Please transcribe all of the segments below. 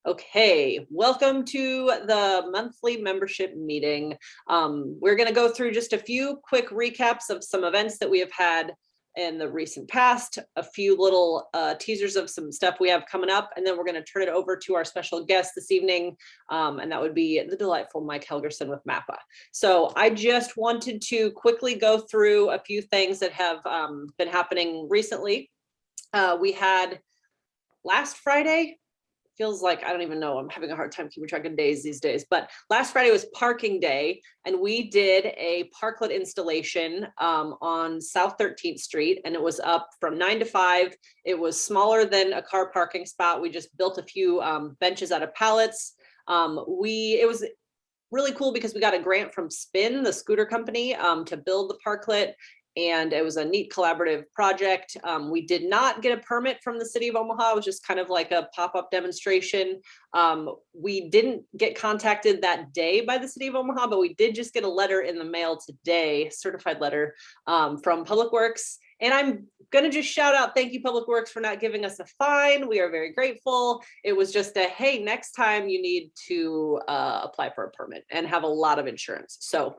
Okay, welcome to the monthly membership meeting. We're going to go through just a few quick recaps of some events that we have had in the recent past, a few little teasers of some stuff we have coming up, and then we're going to turn it over to our special guest this evening, and that would be the delightful Mike Helgerson with MAPA. So I just wanted to quickly go through a few things that have been happening recently. We had last Friday, feels like, I don't even know, I'm having a hard time keeping track of days these days, but last Friday was parking day, and we did a parklet installation on South 13th Street, and it was up from 9 to 5. It was smaller than a car parking spot. We just built a few benches out of pallets. It was really cool because we got a grant from Spin, the scooter company, to build the parklet. And it was a neat collaborative project. We did not get a permit from the city of Omaha. It was just kind of like a pop-up demonstration. We didn't get contacted that day by the city of Omaha, but we did just get a letter in the mail today, certified letter from Public Works. And I'm going to just shout out, thank you, Public Works, for not giving us a fine. We are very grateful. It was just a, hey, next time you need to apply for a permit and have a lot of insurance. So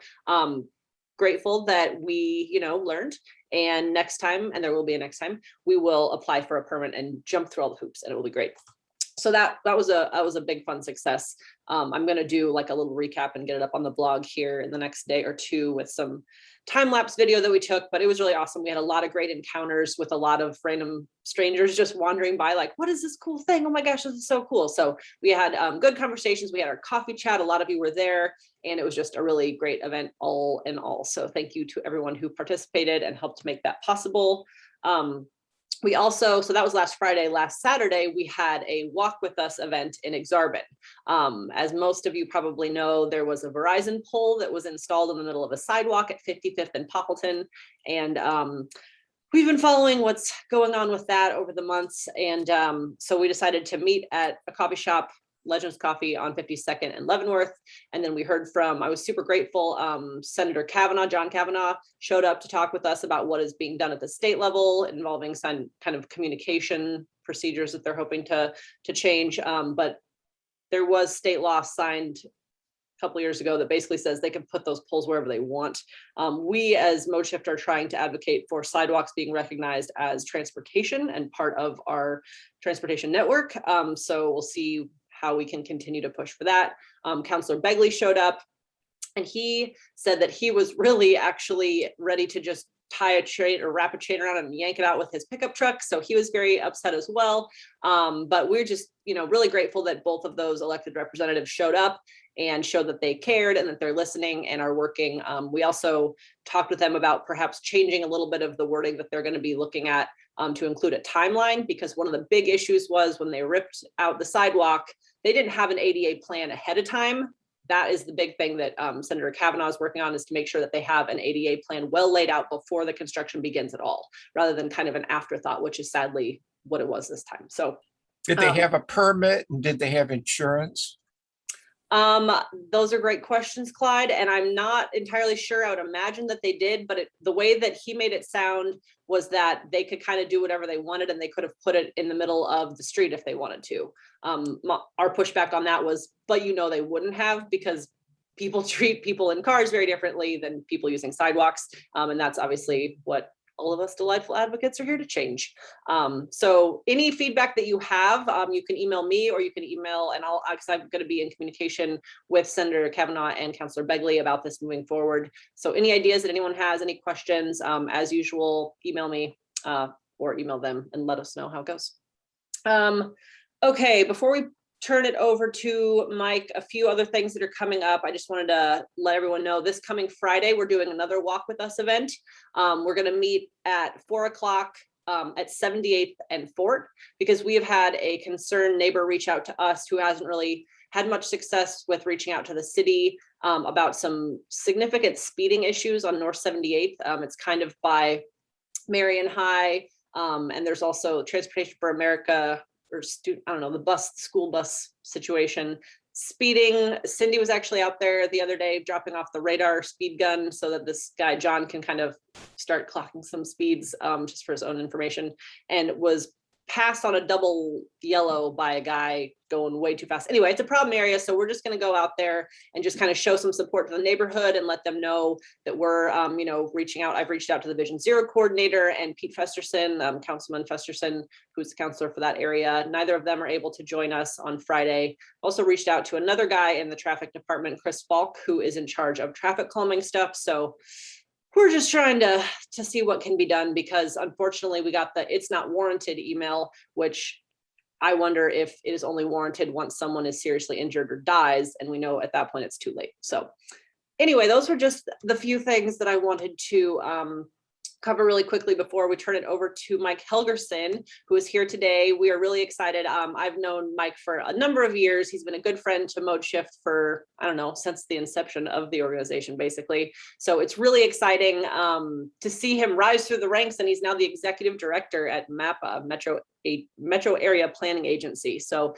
grateful that we, learned, and next time, and there will be a next time, we will apply for a permit and jump through all the hoops, and it will be great. So that was a big fun success. I'm going to do like a little recap and get it up on the blog here in the next day or two with some time-lapse video that we took, but it was really awesome. We had a lot of great encounters with a lot of random strangers just wandering by like, what is this cool thing? Oh my gosh, this is so cool. So we had good conversations. We had our coffee chat. A lot of you were there, and it was just a really great event all in all. So thank you to everyone who participated and helped to make that possible. We also, so that was last Friday. Last Saturday, we had a Walk With Us event in Exarban. As most of you probably know, there was a Verizon pole that was installed in the middle of a sidewalk at 55th and Poppleton. And we've been following what's going on with that over the months. And so we decided to meet at a coffee shop, Legends Coffee, on 52nd and Leavenworth. And then we heard from, I was super grateful, Senator Kavanaugh, John Kavanaugh, showed up to talk with us about what is being done at the state level involving some kind of communication procedures that they're hoping to change. But there was state law signed a couple of years ago that basically says they can put those poles wherever they want. We as ModeShift are trying to advocate for sidewalks being recognized as transportation and part of our transportation network. So we'll see how we can continue to push for that. Councillor Begley showed up, and he said that he was really actually ready to just tie a chain or wrap a chain around and yank it out with his pickup truck. So he was very upset as well. But we're just, really grateful that both of those elected representatives showed up and showed that they cared and that they're listening and are working. We also talked with them about perhaps changing a little bit of the wording that they're going to be looking at to include a timeline, because one of the big issues was when they ripped out the sidewalk, they didn't have an ADA plan ahead of time. That is the big thing that Senator Kavanaugh is working on, is to make sure that they have an ADA plan well laid out before the construction begins at all, rather than kind of an afterthought, which is sadly what it was this time. So did they have a permit, and did they have insurance? Those are great questions, Clyde, and I'm not entirely sure. I would imagine that they did, but the way that he made it sound was that they could kind of do whatever they wanted, and they could have put it in the middle of the street if they wanted to. Our pushback on that was, but they wouldn't have, because people treat people in cars very differently than people using sidewalks, and that's obviously what all of us delightful advocates are here to change. So any feedback that you have, you can email me, or you can email, and because I'm going to be in communication with Senator Kavanaugh and Councillor Begley about this moving forward. So any ideas that anyone has, any questions, as usual, email me or email them and let us know how it goes. Okay, before we turn it over to Mike, a few other things that are coming up. I just wanted to let everyone know this coming Friday, we're doing another Walk With Us event. We're going to meet at 4 o'clock at 78th and Fort, because we have had a concerned neighbor reach out to us who hasn't really had much success with reaching out to the city about some significant speeding issues on North 78th. It's kind of by Marion High, and there's also Transportation for America, or the school bus situation. Speeding. Cindy was actually out there the other day dropping off the radar speed gun so that this guy John can kind of start clocking some speeds just for his own information, and was passed on a double yellow by a guy going way too fast. Anyway, it's a problem area. So we're just going to go out there and just kind of show some support to the neighborhood and let them know that we're, reaching out. I've reached out to the Vision Zero coordinator and Pete Festerson, Councilman Festerson, who's the counselor for that area. Neither of them are able to join us on Friday. Also reached out to another guy in the traffic department, Chris Falk, who is in charge of traffic calming stuff. So we're just trying to see what can be done, because unfortunately we got the "it's not warranted" email, which I wonder if it is only warranted once someone is seriously injured or dies, and we know at that point it's too late. So anyway, those were just the few things that I wanted to cover really quickly before we turn it over to Mike Helgerson, who is here today. We are really excited. I've known Mike for a number of years. He's been a good friend to Mode Shift for, I don't know, since the inception of the organization, basically. So it's really exciting to see him rise through the ranks, and he's now the executive director at MAPA, Metro Area Planning Agency. So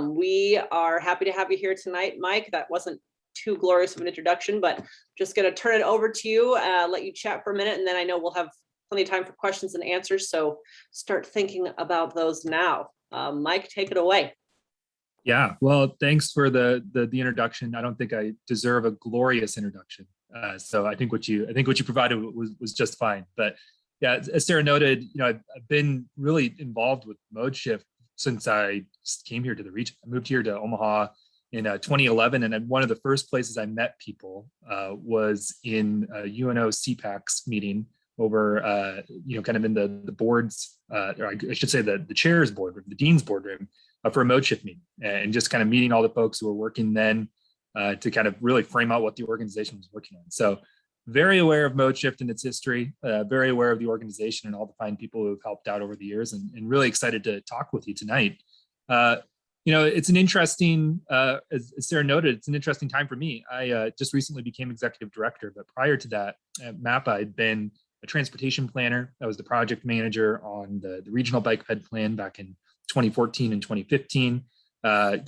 we are happy to have you here tonight, Mike. That wasn't too glorious of an introduction, but just going to turn it over to you, let you chat for a minute, and then I know we'll have plenty of time for questions and answers. So start thinking about those now. Mike, take it away. Yeah, well, thanks for the introduction. I don't think I deserve a glorious introduction. So I think what you provided was just fine. But yeah, as Sarah noted, I've been really involved with Mode Shift since I came here to the region. I moved here to Omaha in 2011, and one of the first places I met people was in a UNO CPAC's meeting over, kind of in the board's, or I should say the chair's boardroom, the dean's boardroom, for a Mode Shift meeting, and just kind of meeting all the folks who were working then to kind of really frame out what the organization was working on. So very aware of Mode Shift and its history, very aware of the organization and all the fine people who have helped out over the years, and really excited to talk with you tonight. It's an interesting, as Sarah noted, it's an interesting time for me. I just recently became executive director, but prior to that, at MAPA, I'd been a transportation planner. I was the project manager on the regional bike ped plan back in 2014 and 2015,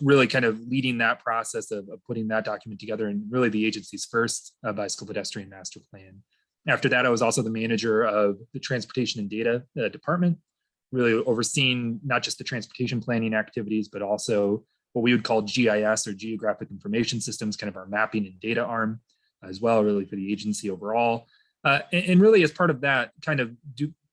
really kind of leading that process of putting that document together, and really the agency's first bicycle pedestrian master plan. After that, I was also the manager of the transportation and data department, really overseeing not just the transportation planning activities, but also what we would call GIS, or Geographic Information Systems, kind of our mapping and data arm as well, really for the agency overall. And really as part of that, kind of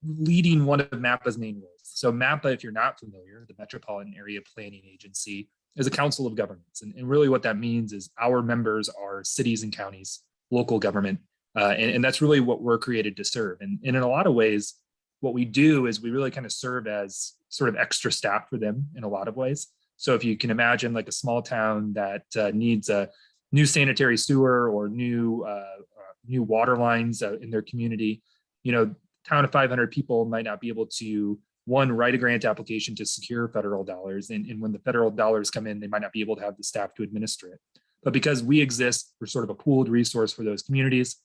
leading one of MAPA's main roles. So MAPA, if you're not familiar, the Metropolitan Area Planning Agency, is a council of governments. And really what that means is our members are cities and counties, local government, and that's really what we're created to serve. And in a lot of ways, what we do is we really kind of serve as sort of extra staff for them in a lot of ways. So if you can imagine like a small town that needs a new sanitary sewer or new water lines in their community, town of 500 people might not be able to, one, write a grant application to secure federal dollars. And when the federal dollars come in, they might not be able to have the staff to administer it. But because we exist, we're sort of a pooled resource for those communities.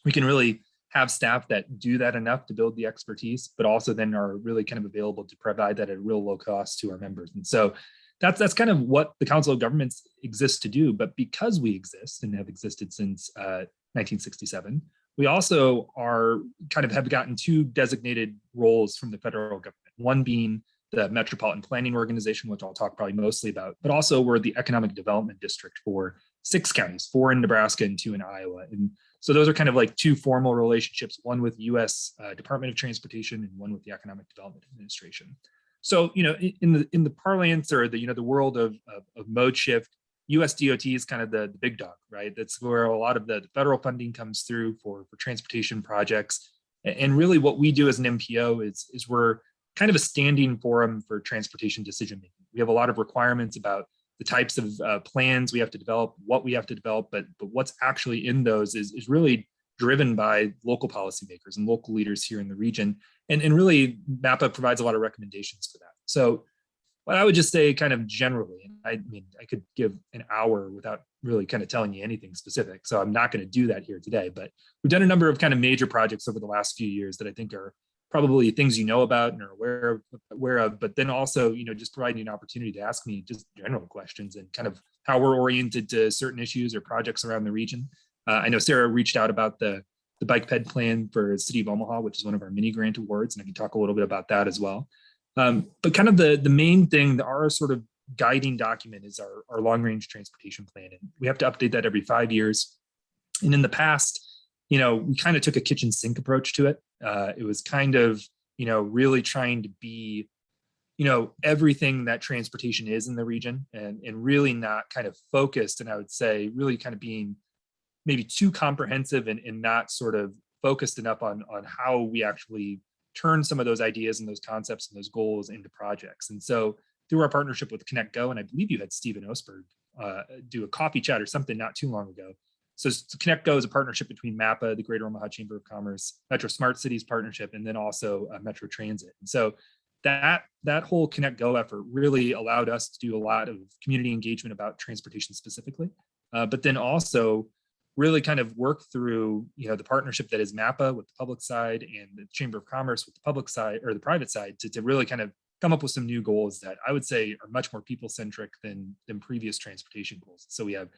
We can really have staff that do that enough to build the expertise, but also then are really kind of available to provide that at a real low cost to our members. And so that's kind of what the Council of Governments exists to do. But because we exist and have existed since 1967, we also have gotten two designated roles from the federal government. One being the Metropolitan Planning Organization, which I'll talk probably mostly about, but also we're the Economic Development District for 6 counties, 4 in Nebraska and 2 in Iowa. And so those are kind of like two formal relationships, one with the U.S. Department of Transportation and one with the Economic Development Administration. So, in the parlance or the world of Mode Shift, US DOT is kind of the big dog, right? That's where a lot of the federal funding comes through for transportation projects. And really what we do as an MPO is we're kind of a standing forum for transportation decision making. We have a lot of requirements about the types of plans we have to develop, what we have to develop, but what's actually in those is really driven by local policymakers and local leaders here in the region. And really MAPA provides a lot of recommendations for that. So what I would just say kind of generally, and I mean, I could give an hour without really kind of telling you anything specific. So I'm not going to do that here today, but we've done a number of kind of major projects over the last few years that I think are probably things you know about and are aware of, but then also, just providing an opportunity to ask me just general questions and kind of how we're oriented to certain issues or projects around the region. I know Sarah reached out about the bike ped plan for the city of Omaha, which is one of our mini grant awards, and I can talk a little bit about that as well. But kind of the main thing, our sort of guiding document is our long range transportation plan. And we have to update that every 5 years. And in the past, we kind of took a kitchen sink approach to it. It was kind of, really trying to be, everything that transportation is in the region, and really not kind of focused. And I would say really kind of being maybe too comprehensive and not sort of focused enough on how we actually turn some of those ideas and those concepts and those goals into projects. And so through our partnership with Connect Go, and I believe you had Stephen Osberg do a coffee chat or something not too long ago. So Connect Go is a partnership between MAPA, the Greater Omaha Chamber of Commerce, Metro Smart Cities partnership, and then also Metro Transit. And so that whole Connect Go effort really allowed us to do a lot of community engagement about transportation specifically, but then also really kind of work through, the partnership that is MAPA with the public side and the Chamber of Commerce with the public side or the private side to really kind of come up with some new goals that I would say are much more people-centric than previous transportation goals. So we have,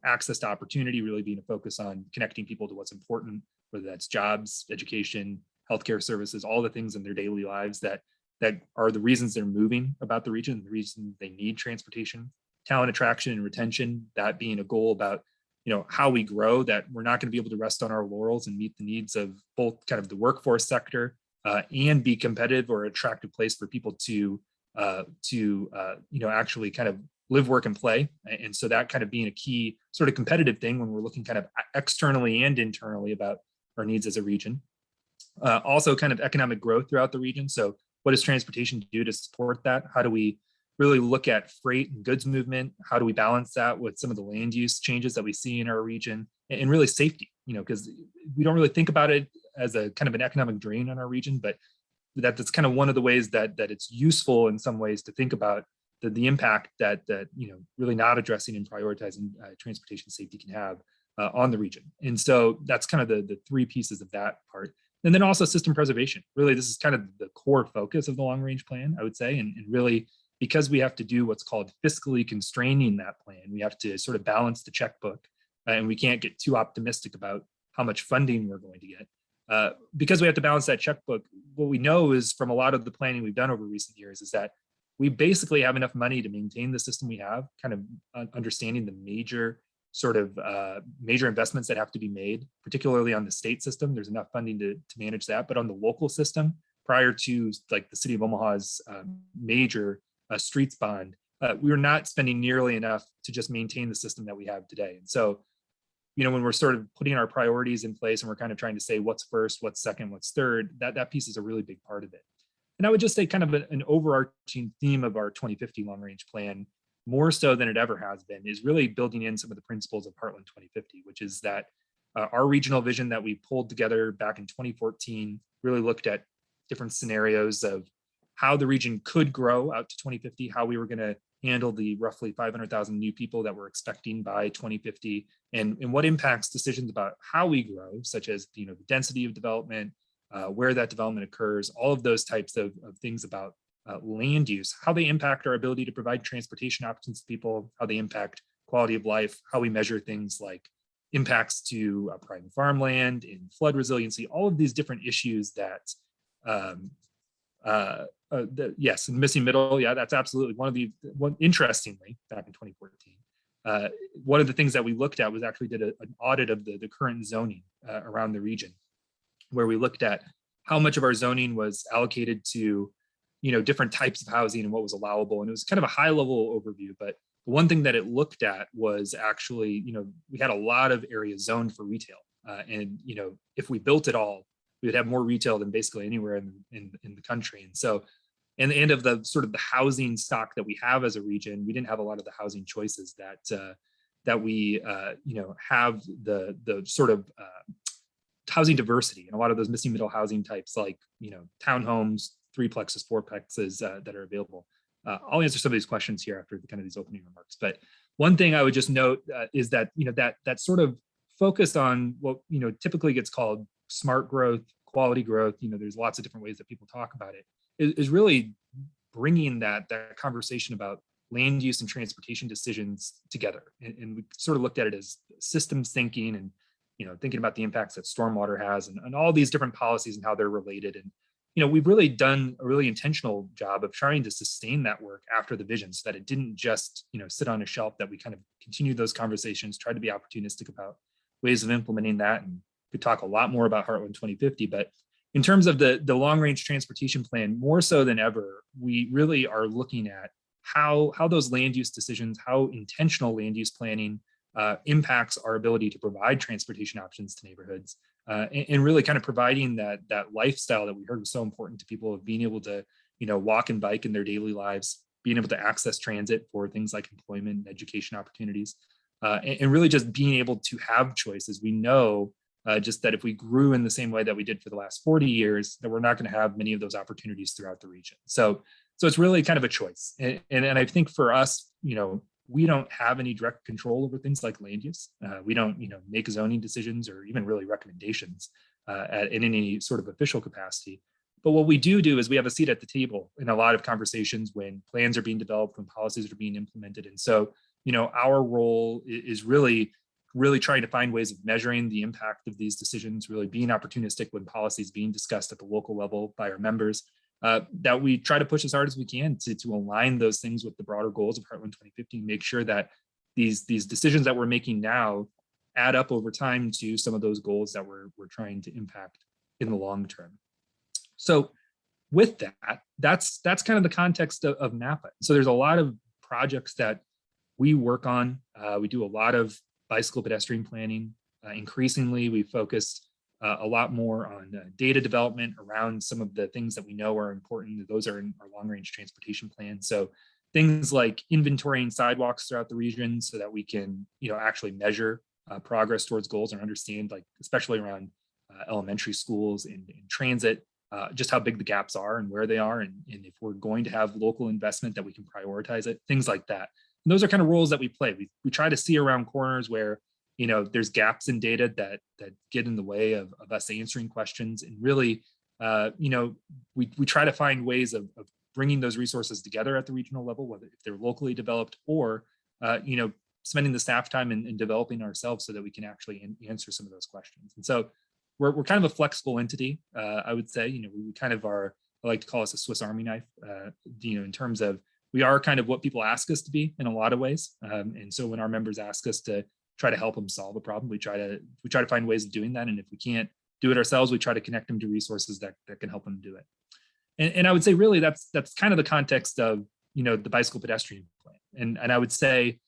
access to opportunity really being a focus on connecting people to what's important, whether that's jobs, education, healthcare services, all the things in their daily lives that are the reasons they're moving about the region, the reason they need transportation. Talent attraction and retention, that being a goal about, how we grow, that we're not going to be able to rest on our laurels and meet the needs of both kind of the workforce sector and be competitive or attractive place for people to actually kind of live, work, and play. And so that kind of being a key sort of competitive thing when we're looking kind of externally and internally about our needs as a region. Also kind of economic growth throughout the region. So what does transportation do to support that? How do we really look at freight and goods movement? How do we balance that with some of the land use changes that we see in our region, and really safety, because we don't really think about it as a kind of an economic drain on our region, but that's kind of one of the ways that it's useful in some ways to think about the impact that really not addressing and prioritizing transportation safety can have on the region. And so that's kind of the three pieces of that part. And then also system preservation. Really, this is kind of the core focus of the long range plan, I would say. And really, because we have to do what's called fiscally constraining that plan, we have to sort of balance the checkbook, and we can't get too optimistic about how much funding we're going to get. Because we have to balance that checkbook, what we know is from a lot of the planning we've done over recent years is that we basically have enough money to maintain the system we have, kind of understanding the major investments that have to be made, particularly on the state system. There's enough funding to manage that. But on the local system, prior to like the city of Omaha's major streets bond, we were not spending nearly enough to just maintain the system that we have today. And so, when we're sort of putting our priorities in place and we're kind of trying to say what's first, what's second, what's third, that piece is a really big part of it. And I would just say kind of an overarching theme of our 2050 long range plan, more so than it ever has been, is really building in some of the principles of Heartland 2050, which is that our regional vision that we pulled together back in 2014 really looked at different scenarios of how the region could grow out to 2050, how we were going to handle the roughly 500,000 new people that we're expecting by 2050, and what impacts decisions about how we grow, such as the density of development, where that development occurs, all of those types of things about land use, how they impact our ability to provide transportation options to people, how they impact quality of life, how we measure things like impacts to private farmland and flood resiliency, all of these different issues that yes, and missing middle, yeah, that's absolutely one. Interestingly, back in 2014, one of the things that we looked at was actually did an audit of the current zoning around the region, where we looked at how much of our zoning was allocated to different types of housing and what was allowable. And it was kind of a high level overview, but the one thing that it looked at was actually, we had a lot of areas zoned for retail, and if we built it all, we would have more retail than basically anywhere in the country. And so, in the end of the sort of the housing stock that we have as a region, we didn't have a lot of the housing choices that we have the sort of housing diversity and a lot of those missing middle housing types, like townhomes, threeplexes, fourplexes that are available. I'll answer some of these questions here after kind of these opening remarks. But one thing I would just note is that that sort of focus on what typically gets called smart growth, quality growth. There's lots of different ways that people talk about it. Is really bringing that conversation about land use and transportation decisions together, and we sort of looked at it as systems thinking and thinking about the impacts that stormwater has and all these different policies and how they're related. And we've really done a really intentional job of trying to sustain that work after the vision so that it didn't just, sit on a shelf, that we kind of continued those conversations, tried to be opportunistic about ways of implementing that. And could talk a lot more about Heartland 2050, but in terms of the long range transportation plan, more so than ever, we really are looking at how those land use decisions, how intentional land use planning impacts our ability to provide transportation options to neighborhoods, and really kind of providing that lifestyle that we heard was so important to people, of being able to walk and bike in their daily lives, being able to access transit for things like employment and education opportunities, and really just being able to have choices. We know just that if we grew in the same way that we did for the last 40 years, that we're not going to have many of those opportunities throughout the region. So it's really kind of a choice. And I think for us, we don't have any direct control over things like land use. We don't, make zoning decisions or even really recommendations in any sort of official capacity. But what we do is we have a seat at the table in a lot of conversations when plans are being developed, when policies are being implemented. And so, our role is really trying to find ways of measuring the impact of these decisions, really being opportunistic when policy is being discussed at the local level by our members, that we try to push as hard as we can to align those things with the broader goals of Heartland 2050, make sure that these decisions that we're making now add up over time to some of those goals that we're trying to impact in the long term. So with that's kind of the context of MAPA. So there's a lot of projects that we work on. We do a lot of bicycle pedestrian planning. Increasingly, we focused a lot more on data development around some of the things that we know are important. Those are in our long-range transportation plan. So things like inventorying sidewalks throughout the region so that we can, actually measure progress towards goals and understand, like, especially around elementary schools and transit, just how big the gaps are and where they are. And if we're going to have local investment, that we can prioritize it, things like that. And those are kind of roles that we play. We try to see around corners where, there's gaps in data that get in the way of us answering questions. And really, we try to find ways of bringing those resources together at the regional level, whether if they're locally developed or, spending the staff time and developing ourselves so that we can actually answer some of those questions. And so we're kind of a flexible entity, I would say. We kind of are, I like to call us a Swiss Army knife, in terms of, we are kind of what people ask us to be in a lot of ways. And so when our members ask us to try to help them solve a problem, we try to find ways of doing that. And if we can't do it ourselves, we try to connect them to resources that can help them do it. And I would say really that's kind of the context of, the bicycle pedestrian plan. And I would say,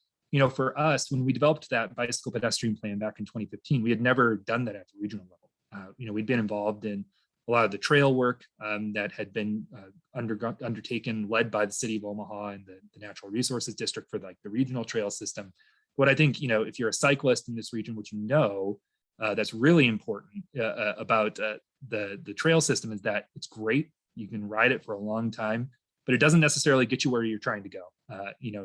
for us, when we developed that bicycle pedestrian plan back in 2015, we had never done that at the regional level. We'd been involved in a lot of the trail work that had been undertaken, led by the city of Omaha and the Natural Resources District for the regional trail system. What I think, if you're a cyclist in this region, which that's really important about the trail system, is that it's great. You can ride it for a long time, but it doesn't necessarily get you where you're trying to go.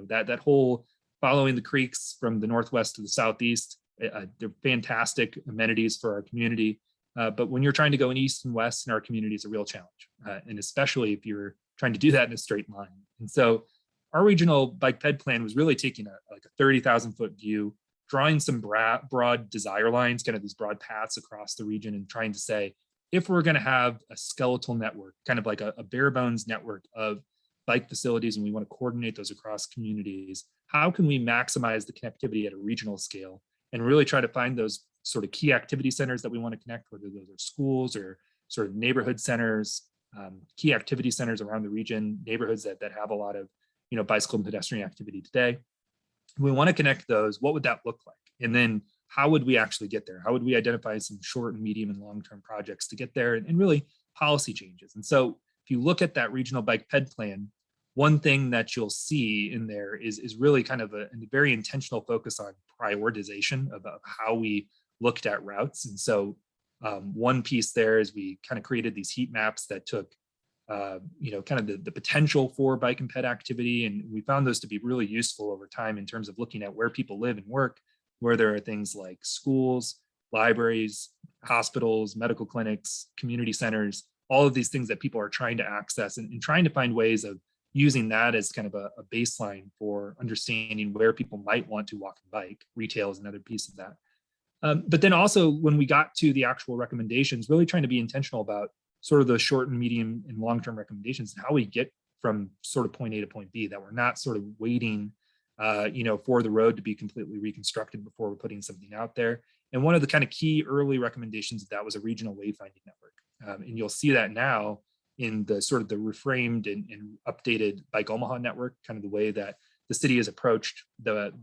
That whole following the creeks from the northwest to the southeast, they're fantastic amenities for our community. But when you're trying to go in east and west in our community, it's a real challenge. And especially if you're trying to do that in a straight line. And so our regional bike ped plan was really taking a 30,000 foot view, drawing some broad desire lines, kind of these broad paths across the region, and trying to say, if we're going to have a skeletal network, kind of like a bare bones network of bike facilities, and we want to coordinate those across communities, how can we maximize the connectivity at a regional scale and really try to find those sort of key activity centers that we want to connect, whether those are schools or sort of neighborhood centers, key activity centers around the region, neighborhoods that have a lot of, bicycle and pedestrian activity today. We want to connect those. What would that look like? And then how would we actually get there? How would we identify some short and medium and long-term projects to get there, and really policy changes? And so if you look at that regional bike ped plan, one thing that you'll see in there is really kind of a very intentional focus on prioritization of how we looked at routes. And so one piece there is we kind of created these heat maps that took kind of the potential for bike and ped activity. And we found those to be really useful over time in terms of looking at where people live and work, where there are things like schools, libraries, hospitals, medical clinics, community centers, all of these things that people are trying to access, and trying to find ways of using that as kind of a baseline for understanding where people might want to walk and bike. Retail is another piece of that. But then also when we got to the actual recommendations, really trying to be intentional about sort of the short and medium and long-term recommendations, how we get from sort of point A to point B, that we're not sort of waiting, for the road to be completely reconstructed before we're putting something out there. And one of the kind of key early recommendations of that was a regional wayfinding network. And you'll see that now in the sort of the reframed and updated Bike Omaha network, kind of the way that the city has approached the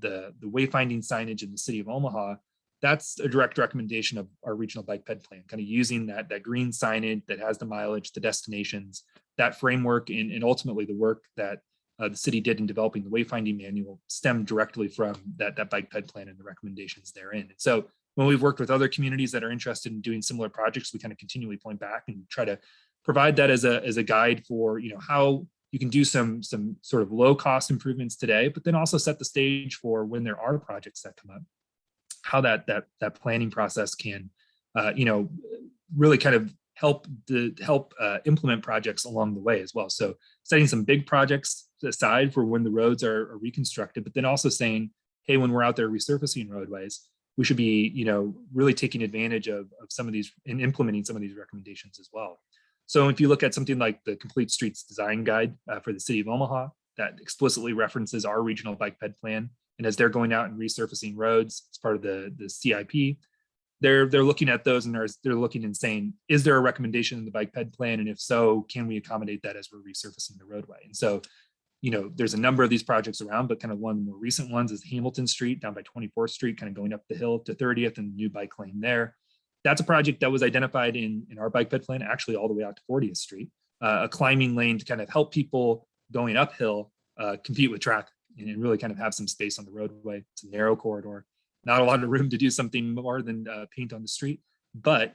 wayfinding signage in the city of Omaha. That's a direct recommendation of our regional bike ped plan, kind of using that green signage that has the mileage, the destinations, that framework, and ultimately the work that the city did in developing the wayfinding manual stemmed directly from that bike ped plan and the recommendations therein. And so when we've worked with other communities that are interested in doing similar projects, we kind of continually point back and try to provide that as a guide for how you can do some sort of low cost improvements today, but then also set the stage for when there are projects that come up, how that planning process can really kind of help implement projects along the way as well. So setting some big projects aside for when the roads are reconstructed, but then also saying, hey, when we're out there resurfacing roadways, we should be really taking advantage of some of these and implementing some of these recommendations as well. So if you look at something like the Complete Streets Design Guide for the city of Omaha, that explicitly references our regional bike ped plan, and as they're going out and resurfacing roads as part of the CIP, they're looking at those and they're looking and saying, is there a recommendation in the bike ped plan? And if so, can we accommodate that as we're resurfacing the roadway? And so, there's a number of these projects around, but kind of one of the more recent ones is Hamilton Street down by 24th Street, kind of going up the hill to 30th and the new bike lane there. That's a project that was identified in our bike ped plan, actually all the way out to 40th Street, a climbing lane to kind of help people going uphill compete with traffic and really kind of have some space on the roadway. It's a narrow corridor, not a lot of room to do something more than paint on the street, but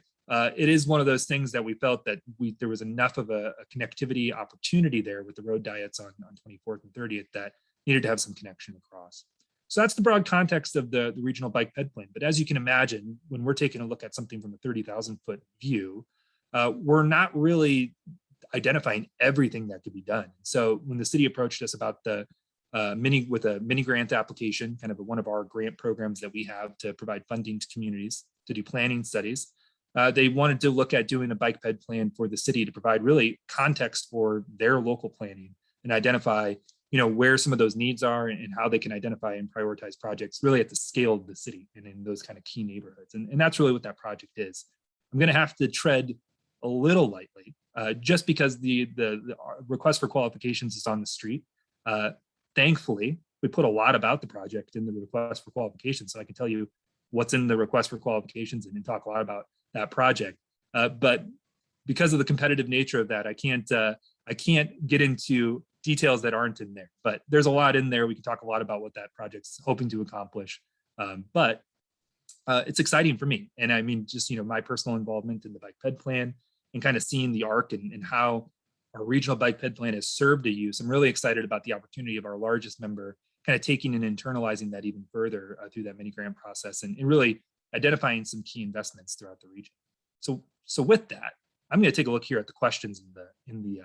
it is one of those things that we felt that there was enough of a connectivity opportunity there with the road diets on 24th and 30th that needed to have some connection across. So that's the broad context of the regional bike ped plan. But as you can imagine, when we're taking a look at something from a 30,000 foot view, we're not really identifying everything that could be done. So when the city approached us about the mini grant application, kind of one of our grant programs that we have to provide funding to communities to do planning studies, they wanted to look at doing a bike ped plan for the city to provide really context for their local planning and identify where some of those needs are and how they can identify and prioritize projects really at the scale of the city and in those kind of key neighborhoods. And that's really what that project is. I'm going to have to tread a little lightly just because the request for qualifications is on the street. Thankfully, we put a lot about the project in the request for qualifications. So I can tell you what's in the request for qualifications and talk a lot about that project. But because of the competitive nature of that, I can't get into details that aren't in there, but there's a lot in there. We can talk a lot about what that project's hoping to accomplish. But it's exciting for me. And I mean, just, my personal involvement in the bike ped plan and kind of seeing the arc and how our regional bike ped plan has served a use. I'm really excited about the opportunity of our largest member kind of taking and internalizing that even further through that mini grant process and really identifying some key investments throughout the region. So with that, I'm going to take a look here at the questions in the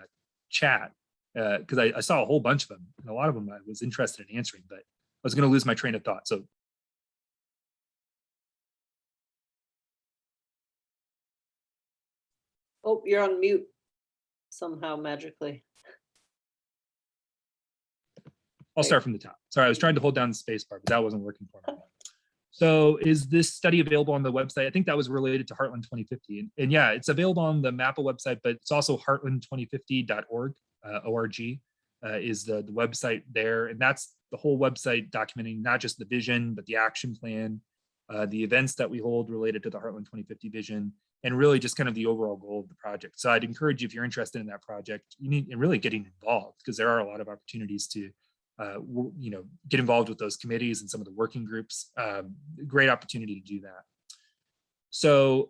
chat because I saw a whole bunch of them and a lot of them I was interested in answering, but I was going to lose my train of thought. So oh, you're on mute somehow magically. I'll start from the top. Sorry, I was trying to hold down the space bar, but that wasn't working for me. So is this study available on the website? I think that was related to Heartland 2050. And yeah, it's available on the MAPA website, but it's also heartland2050.org. ORG is the website there. And that's the whole website documenting not just the vision, but the action plan, the events that we hold related to the Heartland 2050 vision, and really just kind of the overall goal of the project. So I'd encourage you, if you're interested in that project, you need really getting involved because there are a lot of opportunities to get involved with those committees and some of the working groups. Great opportunity to do that. So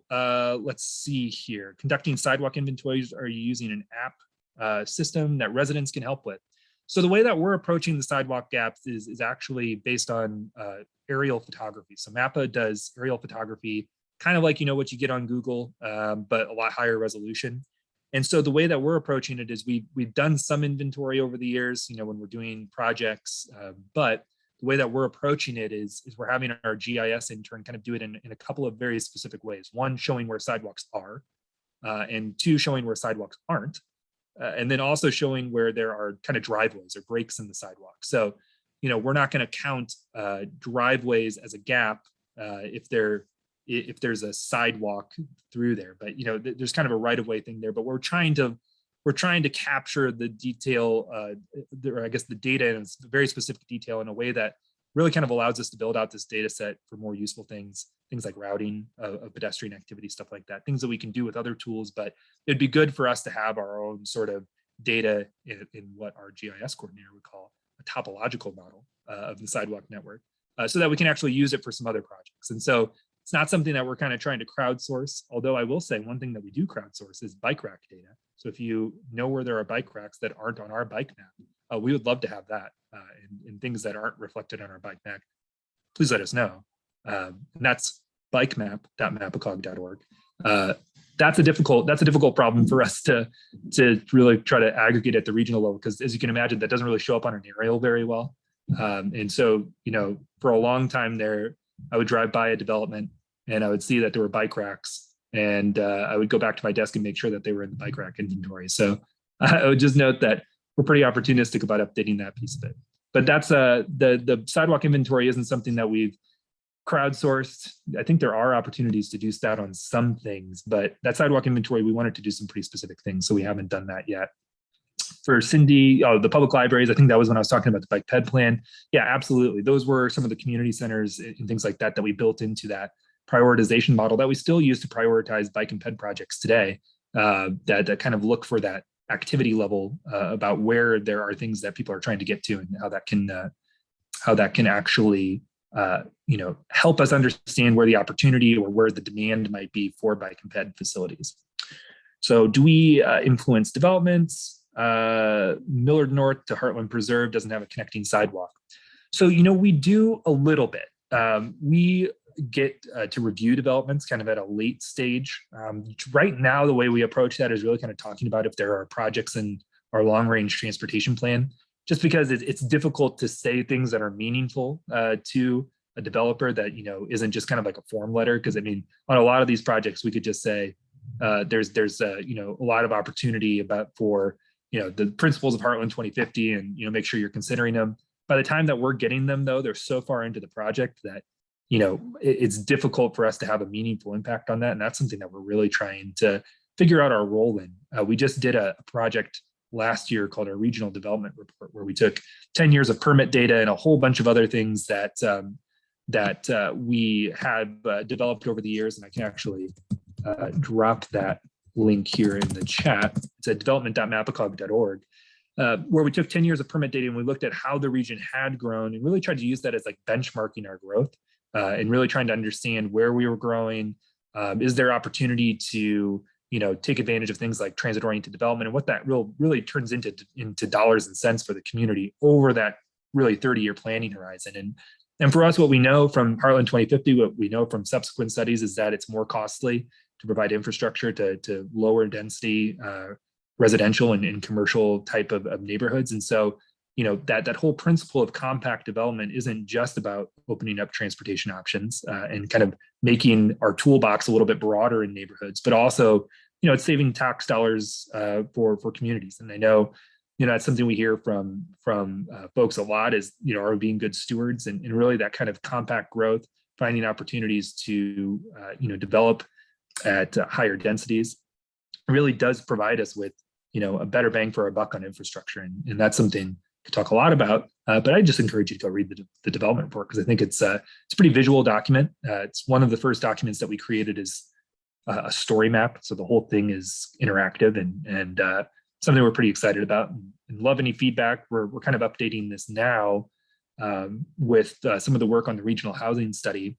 let's see here. Conducting sidewalk inventories, are you using an app system that residents can help with? So the way that we're approaching the sidewalk gaps is actually based on aerial photography. So MAPA does aerial photography, kind of like what you get on Google, but a lot higher resolution. And so the way that we're approaching it is we've done some inventory over the years, when we're doing projects, but the way that we're approaching it is we're having our GIS intern kind of do it in a couple of very specific ways. One, showing where sidewalks are, and 2, showing where sidewalks aren't, and then also showing where there are kind of driveways or breaks in the sidewalk. So, we're not going to count driveways as a gap if there's a sidewalk through there. But there's kind of a right-of-way thing there. But we're trying to capture the detail, or I guess the data in very specific detail in a way that really kind of allows us to build out this data set for more useful things like routing of pedestrian activity, stuff like that, things that we can do with other tools. But it'd be good for us to have our own sort of data in what our GIS coordinator would call a topological model of the sidewalk network, so that we can actually use it for some other projects. And so it's not something that we're kind of trying to crowdsource, although I will say one thing that we do crowdsource is bike rack data. So if you know where there are bike racks that aren't on our bike map, we would love to have that, and things that aren't reflected on our bike map, please let us know. And that's bikemap.mapacog.org. That's a difficult problem for us to really try to aggregate at the regional level, because as you can imagine, that doesn't really show up on an aerial very well. And so, for a long time there, I would drive by a development and I would see that there were bike racks, and I would go back to my desk and make sure that they were in the bike rack inventory. So I would just note that we're pretty opportunistic about updating that piece of it. But that's the sidewalk inventory isn't something that we've crowdsourced. I think there are opportunities to do that on some things, but that sidewalk inventory, we wanted to do some pretty specific things, so we haven't done that yet. For Cindy, the public libraries, I think that was when I was talking about the bike ped plan. Yeah, absolutely. Those were some of the community centers and things like that we built into that prioritization model that we still use to prioritize bike and ped projects today, that kind of look for that activity level about where there are things that people are trying to get to, and how that can actually help us understand where the opportunity or where the demand might be for bike and ped facilities. So do we influence developments? Millard North to Heartland Preserve doesn't have a connecting sidewalk. So, we do a little bit. We get to review developments kind of at a late stage. Right now, the way we approach that is really kind of talking about if there are projects in our long-range transportation plan, just because it's difficult to say things that are meaningful to a developer that, isn't just kind of like a form letter. Because on a lot of these projects, we could just say there's a lot of opportunity for the principles of Heartland 2050, and make sure you're considering them. By the time that we're getting them, though, they're so far into the project that it's difficult for us to have a meaningful impact on that. And that's something that we're really trying to figure out our role in. We just did a project last year called our Regional Development Report, where we took 10 years of permit data and a whole bunch of other things that we have developed over the years. And I can actually drop that link here in the chat. It's at development.mapacog.org, where we took 10 years of permit data and we looked at how the region had grown and really tried to use that as like benchmarking our growth, and really trying to understand where we were growing. Is there opportunity to take advantage of things like transit-oriented development, and what that really turns into dollars and cents for the community over that really 30-year planning horizon. And for us, what we know from Heartland 2050, what we know from subsequent studies, is that it's more costly to provide infrastructure to lower density residential and commercial type of neighborhoods. And so, that whole principle of compact development isn't just about opening up transportation options and kind of making our toolbox a little bit broader in neighborhoods, but also, it's saving tax dollars for communities. And I know, that's something we hear from folks a lot is, are we being good stewards, and really that kind of compact growth, finding opportunities to, develop at higher densities really does provide us with, a better bang for our buck on infrastructure. And that's something to talk a lot about, but I just encourage you to go read the development report, because I think it's a pretty visual document. It's one of the first documents that we created is a story map. So the whole thing is interactive and something we're pretty excited about, and love any feedback. We're kind of updating this now with some of the work on the regional housing study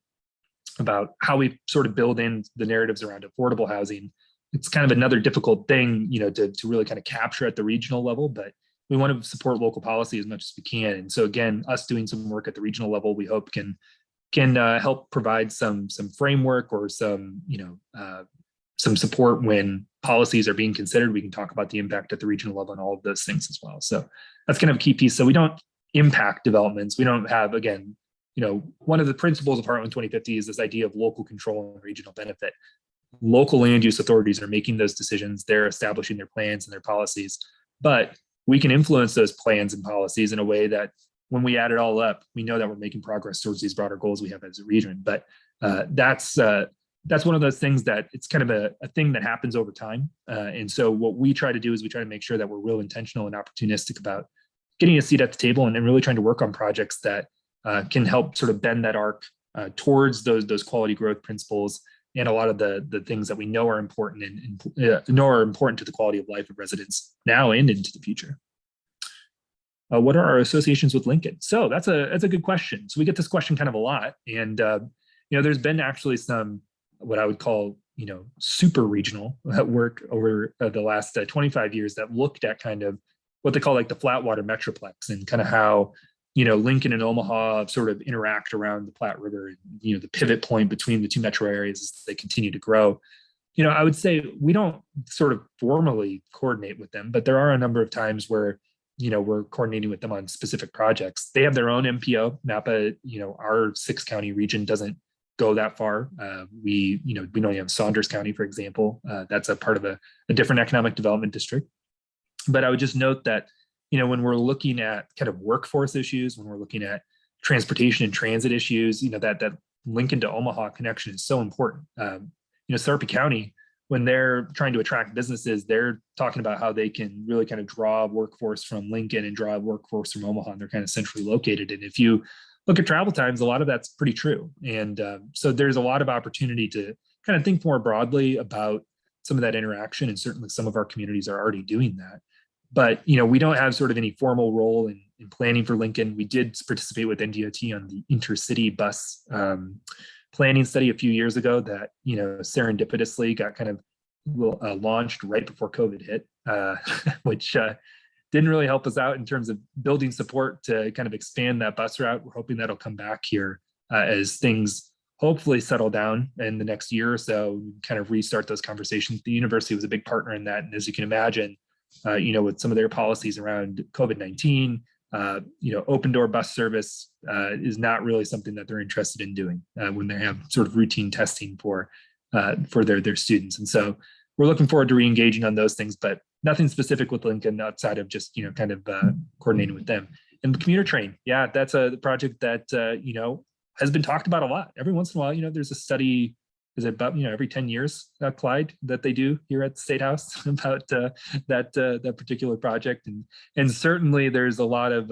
about how we sort of build in the narratives around affordable housing. It's kind of another difficult thing, to really kind of capture at the regional level, but we want to support local policy as much as we can. And so again, us doing some work at the regional level, we hope can help provide some framework or some support when policies are being considered. We can talk about the impact at the regional level and all of those things as well. So that's kind of a key piece. So we don't impact developments. We don't have, again, one of the principles of Heartland 2050 is this idea of local control and regional benefit. local land use authorities are making those decisions. They're establishing their plans and their policies, but we can influence those plans and policies in a way that when we add it all up, we know that we're making progress towards these broader goals we have as a region. But that's one of those things that it's kind of a thing that happens over time. And so what we try to do is we try to make sure that we're real intentional and opportunistic about getting a seat at the table and really trying to work on projects that can help sort of bend that arc towards those quality growth principles and a lot of the things that we know are important and know are important to the quality of life of residents now and into the future. What are our associations with Lincoln? So that's a good question. So we get this question kind of a lot, and there's been actually some what I would call super regional work over the last 25 years that looked at kind of what they call like the Flatwater Metroplex and kind of how Lincoln and Omaha sort of interact around the Platte River, and, the pivot point between the two metro areas as they continue to grow. I would say we don't sort of formally coordinate with them, but there are a number of times where, we're coordinating with them on specific projects. They have their own MPO, MAPA, our 6-county region doesn't go that far. We only have Saunders County, for example. That's a part of a different economic development district. But I would just note that, when we're looking at kind of workforce issues, when we're looking at transportation and transit issues, that Lincoln to Omaha connection is so important. Sarpy County, when they're trying to attract businesses, they're talking about how they can really kind of draw workforce from Lincoln and draw workforce from Omaha, and they're kind of centrally located. And if you look at travel times, a lot of that's pretty true. And so there's a lot of opportunity to kind of think more broadly about some of that interaction. And certainly some of our communities are already doing that. But, we don't have sort of any formal role in planning for Lincoln. We did participate with NDOT on the intercity bus planning study a few years ago that, serendipitously got kind of launched right before COVID hit, which didn't really help us out in terms of building support to kind of expand that bus route. We're hoping that'll come back here as things hopefully settle down in the next year or so, kind of restart those conversations. The university was a big partner in that. And as you can imagine, with some of their policies around COVID-19, open door bus service is not really something that they're interested in doing when they have sort of routine testing for their students. And so we're looking forward to re-engaging on those things, but nothing specific with Lincoln outside of just, kind of coordinating with them. And the commuter train, yeah, that's a project that, has been talked about a lot. Every once in a while, there's a study, is it about, every 10 years, Clyde, that they do here at the State House about that particular project. And certainly there's a lot of